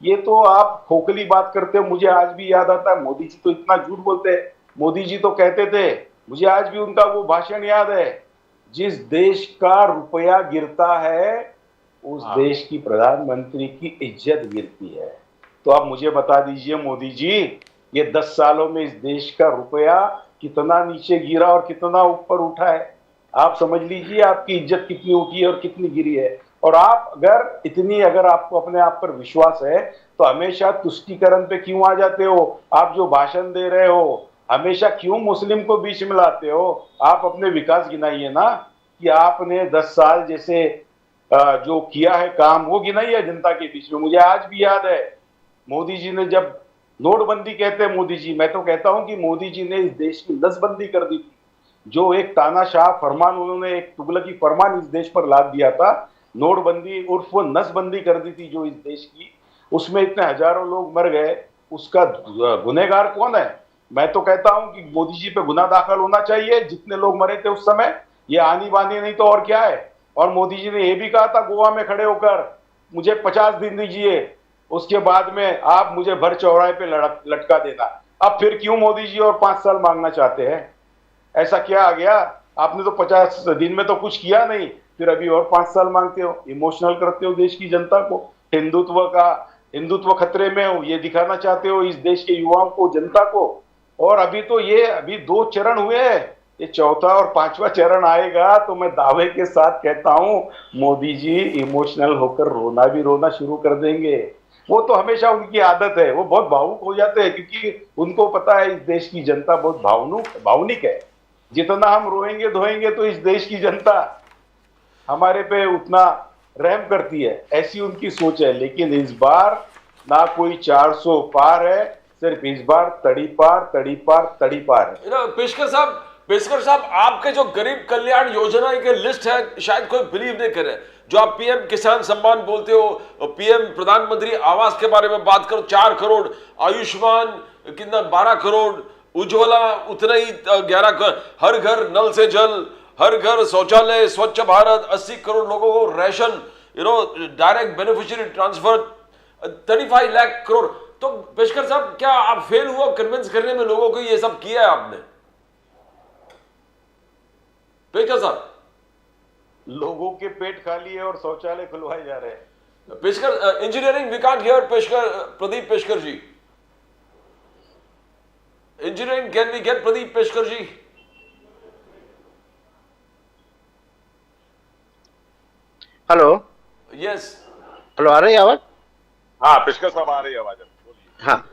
ये तो आप खोखली बात करते हो। मुझे आज भी याद आता है, मोदी जी तो इतना झूठ बोलते हैं। मोदी जी तो कहते थे, मुझे आज भी उनका वो भाषण याद है, जिस देश का रुपया गिरता है उस देश की प्रधानमंत्री की इज्जत गिरती है। तो आप मुझे बता दीजिए मोदी जी, ये 10 सालों में इस देश का रुपया कितना नीचे गिरा और कितना ऊपर उठा है। आप समझ लीजिए आपकी इज्जत कितनी उठी है और कितनी गिरी है। और आप अगर आपको अपने आप पर विश्वास है तो हमेशा तुष्टीकरण पे क्यों आ जाते हो? आप जो भाषण दे रहे हो हमेशा क्यों मुस्लिम को बीच में लाते हो? आप अपने विकास गिनाइए ना, कि आपने 10 साल जैसे जो किया है काम, वो गिनाइए जनता के बीच में। मुझे आज भी याद है, मोदी जी ने जब नोटबंदी, कहते हैं मोदी जी, मैं तो कहता हूं कि मोदी जी ने इस देश की नसबंदी कर दी थी। जो एक तानाशाह फरमान उन्होंने, एक तुगलकी फरमान इस देश पर लाद दिया था, नोटबंदी उर्फ वो नसबंदी कर दी थी जो इस देश की, उसमें इतने हजारों लोग मर गए। उसका गुनहगार कौन है? मैं तो कहता हूं कि मोदी जी पे गुनाह दाखिल होना चाहिए। जितने लोग मरे थे उस समय, ये आनी बानी नहीं तो और क्या है। और मोदी जी ने यह भी कहा था गोवा में खड़े होकर, मुझे 50 दिन दीजिए, उसके बाद में आप मुझे भर चौराहे पे लटका देना। अब फिर क्यों मोदी जी और 5 साल मांगना चाहते हैं? ऐसा क्या आ गया? आपने तो 50 दिन में तो कुछ किया नहीं, फिर अभी और 5 साल मांगते हो, इमोशनल करते हो देश की जनता को। हिंदुत्व खतरे में हो, ये दिखाना चाहते हो इस देश के युवाओं को, जनता को। और अभी 2 चरण हुए हैं, ये चौथा और 5वां चरण आएगा तो मैं दावे के साथ कहता हूं मोदी जी इमोशनल होकर रोना शुरू कर देंगे। वो तो हमेशा उनकी आदत है, वो बहुत भावुक हो जाते हैं, क्योंकि उनको पता है इस देश की जनता बहुत भावनिक है। जितना हम रोएंगे धोएंगे तो इस देश की जनता हमारे पे उतना रहम करती है, ऐसी उनकी सोच है। लेकिन इस बार ना कोई 400 पार है, सिर्फ इस बार तड़ी पार है। पेशकर साहब, आपके जो गरीब कल्याण योजना की लिस्ट है, शायद कोई बिलीव नहीं करे। जो आप पीएम किसान सम्मान बोलते हो, पीएम प्रधानमंत्री आवास के बारे में बात करो, 4 करोड़, आयुष्मान कितना 12 करोड़, उज्ज्वला उतना ही 11 करोड़, हर घर नल से जल, हर घर शौचालय, स्वच्छ भारत, 80 करोड़ लोगों को ration, direct beneficiary transfer 35 lakh crore. तो पेशकर साहब, क्या आप फेल हुआ कन्विंस करने में लोगों को? ये सब किया है आपने पेशकर साहब? लोगों के पेट खाली है और शौचालय खुलवाए जा रहे हैं। Peshkar, engineering we can't hear Peshkar, Pradeep Peshkar ji. Engineering, can we get Pradeep Peshkar ji? Hello, yes, hello, आ रही है आवाज? हाँ पेशकर साहब, आ रही है आवाज, बोलिए। हाँ,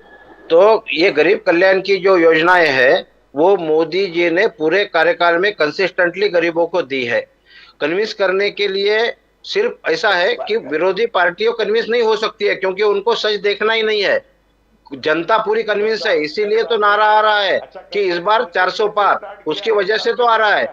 तो ये गरीब कल्याण की जो योजनाएं हैं वो मोदी जी ने पूरे कार्यकाल में कंसिस्टेंटली गरीबों को दी है। कन्विंस करने के लिए सिर्फ ऐसा है कि विरोधी पार्टियों कन्विंस नहीं हो सकती है, क्योंकि उनको सच देखना ही नहीं है। जनता पूरी कन्विंस है, इसीलिए तो नारा आ रहा है कि इस बार 400 पार, उसकी वजह से तो आ रहा है।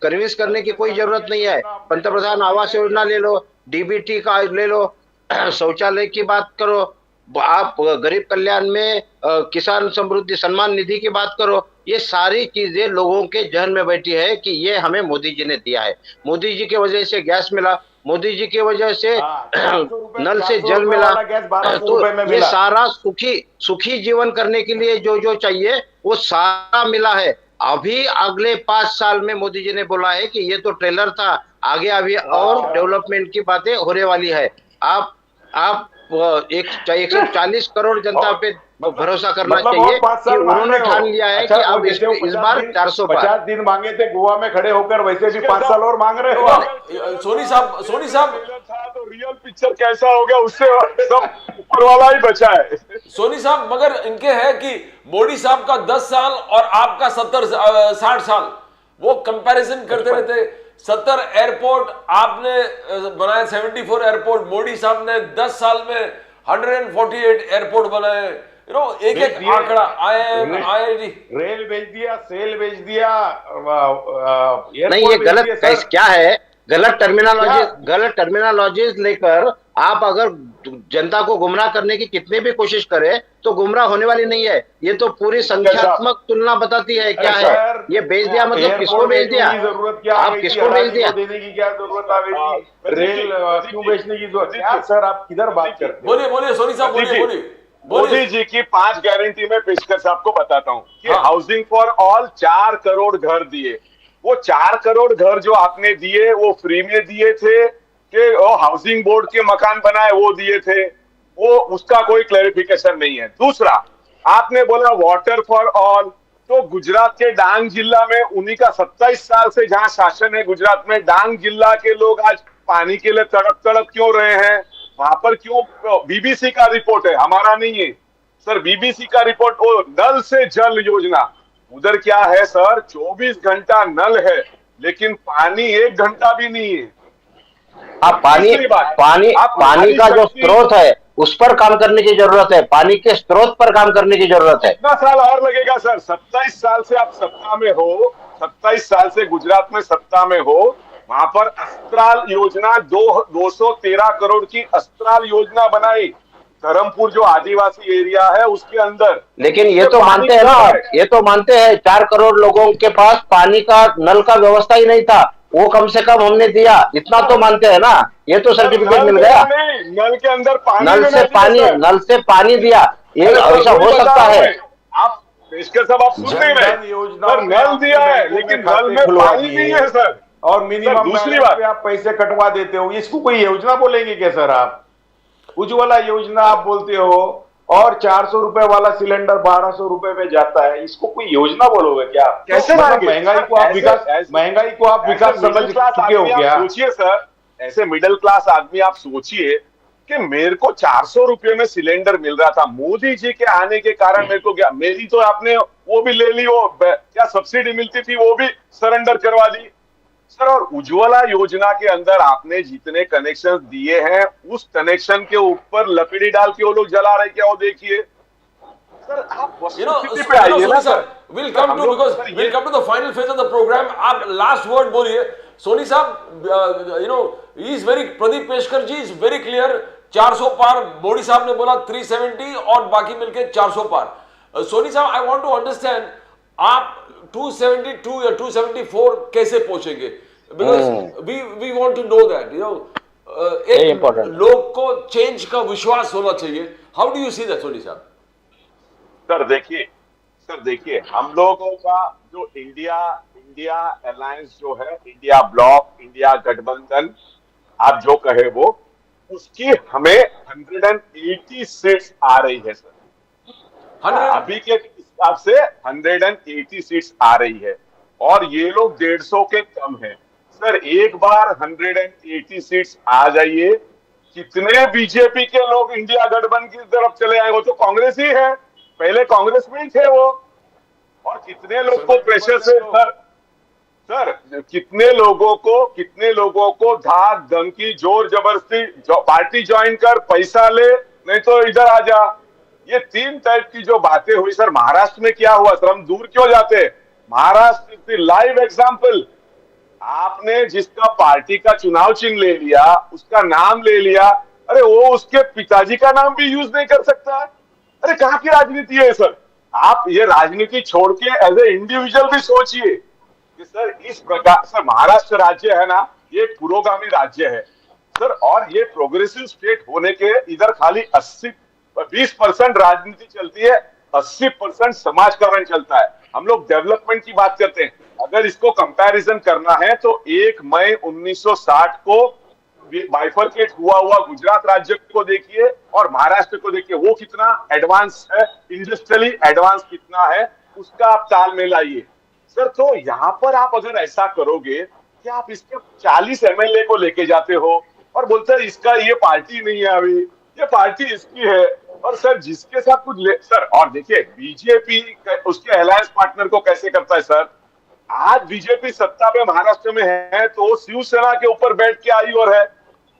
कन्विंस करने की कोई जरूरत नहीं है। पंतप्रधान आवास योजना ले लो, डीबीटी का ले लो, शौचालय की बात करो, आप गरीब कल्याण में किसान समृद्धि सम्मान निधि की बात करो, ये सारी चीजें लोगों के जहन में बैठी है कि ये हमें मोदी जी ने दिया है। मोदी जी की वजह से गैस मिला, मोदी जी की वजह से नल से जल मिला, तो ये सारा सुखी जीवन करने के लिए जो जो चाहिए वो सारा मिला है। अभी अगले 5 साल में मोदी जी ने बोला है कि ये तो ट्रेलर था, आगे अभी और डेवलपमेंट की बातें होने वाली है। आप 140 करोड़ जनता पे भरोसा करना चाहिए कि उन्होंने ठान लिया है कि अब इस बार 400 पार। 50 दिन मांगे थे गोवा में खड़े होकर, वैसे भी 5 साल और मांग रहे हो। सोनी साहब तो रियल पिक्चर कैसा हो गया, उससे सब ऊपर वाला ही बचा है। सोनी साहब, मगर इनके है कि मोदी साहब का 10 साल और आपका 60 साल, वो कंपैरिजन करते रहते। 70 एयरपोर्ट आपने बनाए, 74 एयरपोर्ट। मोदी साहब ने 10 साल में 148 एयरपोर्ट बनाए। एक एक आंकड़ा आए रेल भेज दिया, सेल भेज दिया, नहीं ये गलत क्या है, गलत टर्मिनोलॉजी लेकर आप अगर जनता को गुमराह करने की कितनी भी कोशिश करें तो गुमराह होने वाली नहीं है। ये तो पूरी संख्यात्मक तुलना बताती है क्या अरे है। सर, ये बेच दिया मतलब किसको बेच दिया? की जरूरत क्या आ आप गई थी? किसको बेच अडानी दिया? को देने की क्या जरूरत आ गई थी? रेल क्यों बेचने की जरूरत? क्या सर आप किधर बात करते हो? बोलिए बोलिए सोनी साहब, बोलिए बोलिए मोदी बोलिए। जी की 5 गारंटी में पेशकश आपको बताता हूं कि हाँ। हाउसिंग फॉर ऑल 4 करोड़ घर दिए। वो 4 करोड़ घर जो आपने दिए वो फ्री में दिए थे कि वो हाउसिंग बोर्ड के मकान बनाए वो दिए थे? वो उसका कोई क्लैरिफिकेशन नहीं है। दूसरा, आपने बोला वाटर फॉर ऑल, तो गुजरात के डांग जिला में उन्हीं का 27 साल से जहां शासन है गुजरात में, डांग जिला के लोग आज पानी के लिए तड़प तड़प क्यों रहे हैं? वहां पर क्यों? बीबीसी का रिपोर्ट है, हमारा नहीं है सर। बीबीसी का रिपोर्ट, वो नल से जल योजना, उधर क्या है सर? 24 घंटा नल है लेकिन पानी 1 घंटा भी नहीं है। आप पानी पानी का जो स्रोत है उस पर काम करने की जरूरत है। पानी के स्रोत पर काम करने की जरूरत है। कितना साल और लगेगा सर? 27 साल से आप सत्ता में हो, 27 साल से गुजरात में सत्ता में हो। वहां पर अस्त्राल योजना 213 करोड़ की अस्त्राल योजना बनाई, धर्मपुर जो आदिवासी एरिया है उसके अंदर। लेकिन ये तो मानते हैं ना, ये तो मानते हैं 4 करोड़ लोगों के पास पानी का नल का व्यवस्था ही नहीं था, वो कम से कम हमने दिया, इतना तो मानते हैं ना। ये तो सर्टिफिकेट मिल गया। नल के अंदर पानी, नल से पानी दिया, ये ऐसा हो सकता है? आप पेशकर साहब आप सुन नहीं रहे। योजना नल दिया है लेकिन नल में पानी नहीं है सर। और मिनिमम दूसरी बात, आप पैसे कटवा देते हो, इसको कोई योजना बोलेंगे क्या सर आप? उज्ज्वला योजना आप बोलते हो और 400 रुपए वाला सिलेंडर 1200 रुपए में जाता है, इसको कोई योजना बोलोगे क्या? कैसे महंगाई को आप विकास समझ चुके हो क्या? सोचिए सर, ऐसे मिडिल क्लास आदमी आप सोचिए कि मेरे को 400 रुपए में सिलेंडर मिल रहा था, मोदी जी के आने के कारण मेरे को क्या, मेरी तो आपने वो भी ले ली, वो क्या सब्सिडी मिलती थी वो भी सरेंडर करवा दी सर। और उज्ज्वला योजना के अंदर आपने जितने कनेक्शन दिए हैं उस कनेक्शन के ऊपर लकड़ी डाल के वो लोग जला रहे, क्या वो देखिए सर। आप वस्तुस्थिति पे आइए ना sir. we'll come to the final phase of the program. आप लास्ट वर्ड बोलिए सोनी साहब। he is very, Pradeep Peshkar ji is very clear, 400 पार। मोदी साहब ने बोला 370 और बाकी मिलके 400 पार। सोनी साहब, आई वांट टू अंडरस्टैंड, आप 272 या 274 कैसे पहुंचेंगे? Because we want to know that, एक लोग को चेंज का विश्वास होना चाहिए। How do you see that Soni साहब? सर देखिए हम लोगों का जो इंडिया अलायंस जो है, इंडिया ब्लॉक, इंडिया गठबंधन, आप जो कहे वो, उसकी हमें 180 सीट्स आ रही है सर। अभी के हिसाब से 180 सीट्स आ रही है और ये लोग 150 के कम है सर। एक बार 180 सीट्स आ जाइए, कितने बीजेपी के लोग इंडिया गठबंधन की तरफ चले आए? वो तो कांग्रेस ही है, पहले कांग्रेस में ही थे वो। और कितने लोग को प्रेशर से सर कितने लोगों को धाक धमकी जोर जबरदस्ती पार्टी ज्वाइन कर, पैसा ले, नहीं तो इधर आ जा, ये 3 टाइप की जो बातें हुई सर। महाराष्ट्र में क्या हुआ सर? हम दूर क्यों जाते? महाराष्ट्र लाइव एग्जांपल, आपने जिसका पार्टी का चुनाव चिन्ह ले लिया, उसका नाम ले लिया, अरे वो उसके पिताजी का नाम भी यूज नहीं कर सकता। अरे कहां की राजनीति है सर? आप ये राजनीति छोड़ के एज ए इंडिविजुअल भी सोचिए कि सर इस प्रकार सर महाराष्ट्र राज्य है ना, ये एक पुरोगामी राज्य है सर। और ये प्रोग्रेसिव स्टेट होने के इधर खाली 20% राजनीति चलती है, 80% समाजकरण चलता है। हम लोग डेवलपमेंट की बात करते हैं। अगर इसको कंपैरिजन करना है तो 1 मई 1960 को बाइफरकेट हुआ गुजरात राज्य को देखिए और महाराष्ट्र को देखिए, वो कितना एडवांस है, इंडस्ट्रियली एडवांस कितना है, उसका आप तालमेल लाइए सर। तो यहां पर आप अगर ऐसा करोगे कि आप इसके 40 एमएलए को लेके जाते हो और बोलते हैं इसका ये पार्टी नहीं है, अभी ये पार्टी इसकी है, और सर जिसके साथ कुछ सर। और देखिए बीजेपी उसके अलायंस पार्टनर को कैसे करता है सर? आज बीजेपी सत्ता में महाराष्ट्र में है तो शिवसेना के ऊपर बैठ के आई और है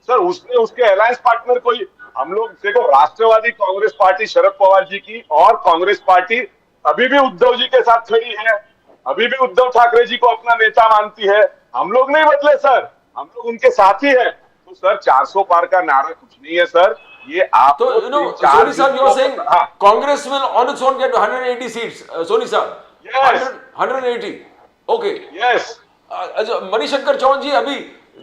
सर। उसने उसके अलायंस पार्टनर को, हम लोग देखो राष्ट्रवादी कांग्रेस पार्टी शरद पवार जी की और कांग्रेस पार्टी अभी भी उद्धव जी के साथ खड़ी है, अभी भी उद्धव ठाकरे जी को अपना नेता मानती है। हम लोग नहीं बदले सर, हम लोग उनके साथी हैं। तो सर 400 पार का नारा कुछ नहीं है सर, ये आप तो Soni sir, you are saying Congress will on its own get 180 seats. Soni sir, Yes. 180. Okay. Yes अच्छा, मणिशंकर चौहान जी, अभी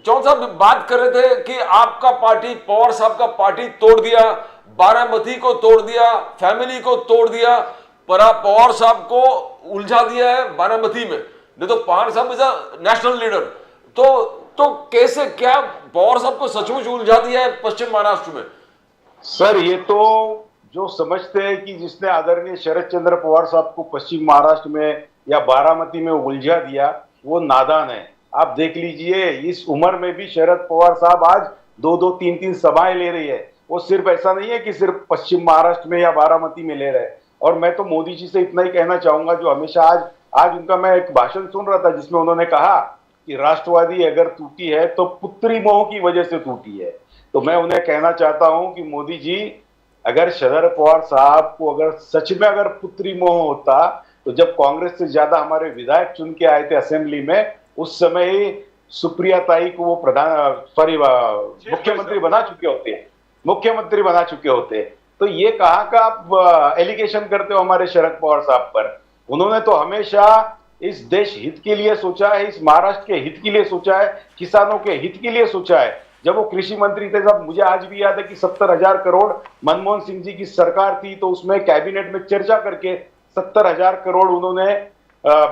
चौहान साहब बात कर रहे थे कि आपका पार्टी, पवार साहब का पार्टी तोड़ दिया, बारामती को तोड़ दिया, फैमिली को तोड़ दिया, पर पवार साहब को उलझा दिया है बारामती में। नहीं तो पवार साहब इज अ नेशनल लीडर, तो कैसे, क्या पवार साहब को सचमुच उलझा दिया है पश्चिम महाराष्ट्र में? सर ये तो जो समझते हैं कि जिसने आदरणीय शरद चंद्र पवार साहब को पश्चिम महाराष्ट्र में या बारामती में उलझा दिया, वो नादान है। आप देख लीजिए, इस उम्र में भी शरद पवार साहब आज 2-2, 3-3 सभाएं ले रही है। वो सिर्फ ऐसा नहीं है कि सिर्फ पश्चिम महाराष्ट्र में या बारामती में ले रहे हैं। और मैं तो मोदी जी से इतना ही कहना चाहूंगा, जो हमेशा आज उनका मैं एक भाषण सुन रहा था जिसमें उन्होंने कहा कि राष्ट्रवादी अगर टूटी है तो पुत्री मोह की वजह से टूटी है। तो मैं उन्हें कहना चाहता हूं कि मोदी जी, अगर शरद पवार साहब को अगर सच में अगर पुत्री मोह होता, तो जब कांग्रेस से ज्यादा हमारे विधायक चुन के आए थे असेंबली में, उस समय ही सुप्रिया ताई को वो मुख्यमंत्री बना चुके होते। तो ये कहाँ का आप एलिगेशन करते हो हमारे शरद पवार साहब पर? उन्होंने तो हमेशा इस देश हित के लिए सोचा है, इस महाराष्ट्र के हित के लिए सोचा है, किसानों के हित के लिए सोचा है। जब वो कृषि मंत्री थे, तब मुझे आज भी याद है कि 70,000 करोड़ मनमोहन सिंह जी की सरकार थी, तो उसमें कैबिनेट में चर्चा करके 70,000 करोड़ उन्होंने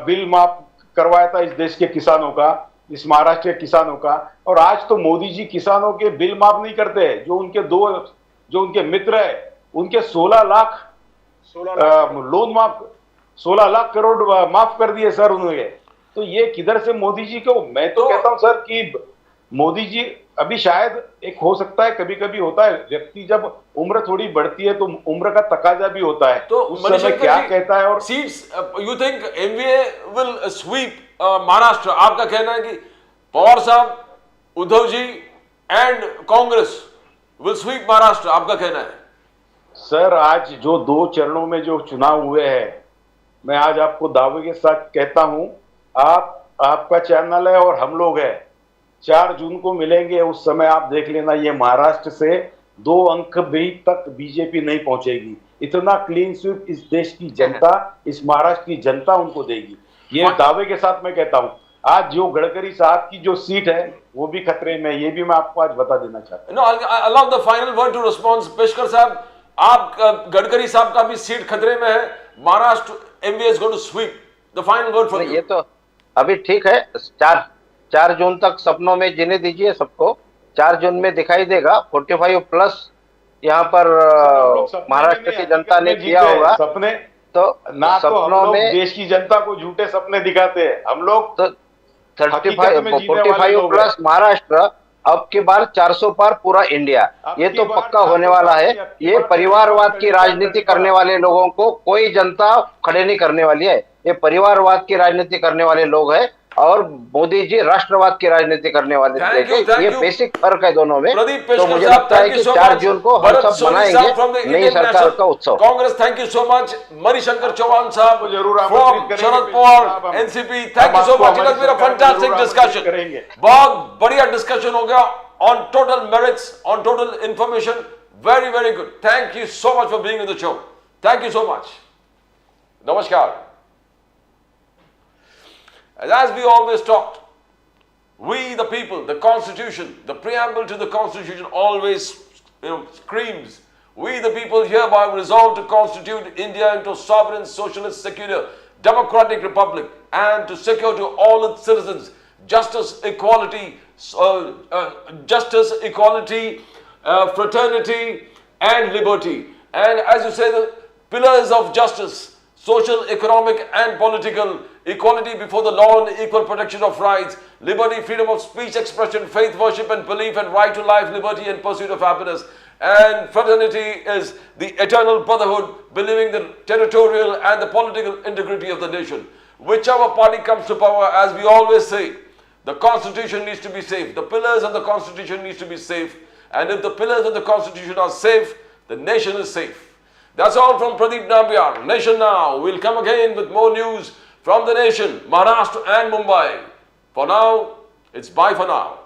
बिल माफ करवाया था इस देश के किसानों का, इस महाराष्ट्र के किसानों का। और आज तो मोदी जी किसानों के बिल माफ नहीं करते। जो उनके मित्र है, उनके 16 लाख लोन माफ, 16 लाख करोड़ माफ कर दिए सर उन्होंने। तो ये किधर से मोदी जी को, मैं तो कहता हूं सर कि मोदी जी अभी शायद एक हो सकता है, कभी कभी होता है व्यक्ति जब उम्र थोड़ी बढ़ती है तो उम्र का तकाजा भी होता है, तो उस समय क्या कहता है। और seats, you think NVA will sweep Maharashtra? आपका कहना है कि पवार साहब, Uddhav ji and Congress will sweep Maharashtra, आपका कहना है? सर आज जो 2 चरणों में जो चुनाव हुए हैं, मैं आज आपको दावे के साथ कहता हूं, आपका चैनल है और हम लोग हैं, 4 जून को मिलेंगे, उस समय आप देख लेना, ये महाराष्ट्र से 2 अंक भी तक बीजेपी नहीं पहुंचेगी। इतना क्लीन स्वीप इस देश की जनता, इस महाराष्ट्र की जनता उनको देगी, ये दावे के साथ मैं कहता हूं। आज जो गडकरी साहब की जो सीट है वो भी खतरे में, ये भी मैं आपको आज बता देना चाहता हूं। Allow the final word to response. Peshkar साहब, आप गडकरी साहब का भी सीट खतरे में है, Maharashtra MVA is going to sweep, the final word for you. ये तो अभी ठीक है, 4 जून तक सपनों में जीने दीजिए सबको। 4 जून में दिखाई देगा 45 प्लस यहाँ पर महाराष्ट्र की जनता ने किया होगा। सपने तो ना तो हम सपनों लोग में देश की जनता को झूठे सपने दिखाते हैं, हम लोग तो 45 प्लस महाराष्ट्र, अब की बार 400 पार पूरा इंडिया, ये तो पक्का होने वाला है। ये परिवारवाद की राजनीति करने वाले लोगों को कोई जनता खड़े नहीं करने वाली है। ये परिवारवाद की राजनीति करने वाले लोग हैं और मोदी जी राष्ट्रवाद की राजनीति करने वाले लोग। ये बेसिक फर्क है दोनों में। तो मुझे लगता है कि 4 जून को हम सब मनाएंगे नई सरकार का उत्सव। Congress, thank you so much. Manishankar Chauhan साहब, जरूर Sharad Pawar, NCP, thank you so much. It has been a fantastic discussion, बहुत बढ़िया डिस्कशन हो गया on total merits, on total information, very very good. Thank you so much for being in the show, thank you so much, नमस्कार। As we always talked, we the people, the Constitution, the preamble to the Constitution always screams, we the people hereby resolve to constitute India into a sovereign, socialist, secular, democratic republic and to secure to all its citizens justice, equality, fraternity and liberty. And as you say, the pillars of justice, social, economic and political, equality before the law and equal protection of rights, liberty, freedom of speech, expression, faith, worship and belief, and right to life, liberty and pursuit of happiness. And fraternity is the eternal brotherhood, believing the territorial and the political integrity of the nation. Whichever party comes to power, as we always say, the Constitution needs to be safe. The pillars of the Constitution needs to be safe. And if the pillars of the Constitution are safe, the nation is safe. That's all from Pradeep Nambiar. Nation Now. We'll come again with more news from the nation, Maharashtra and Mumbai. For now, it's bye for now.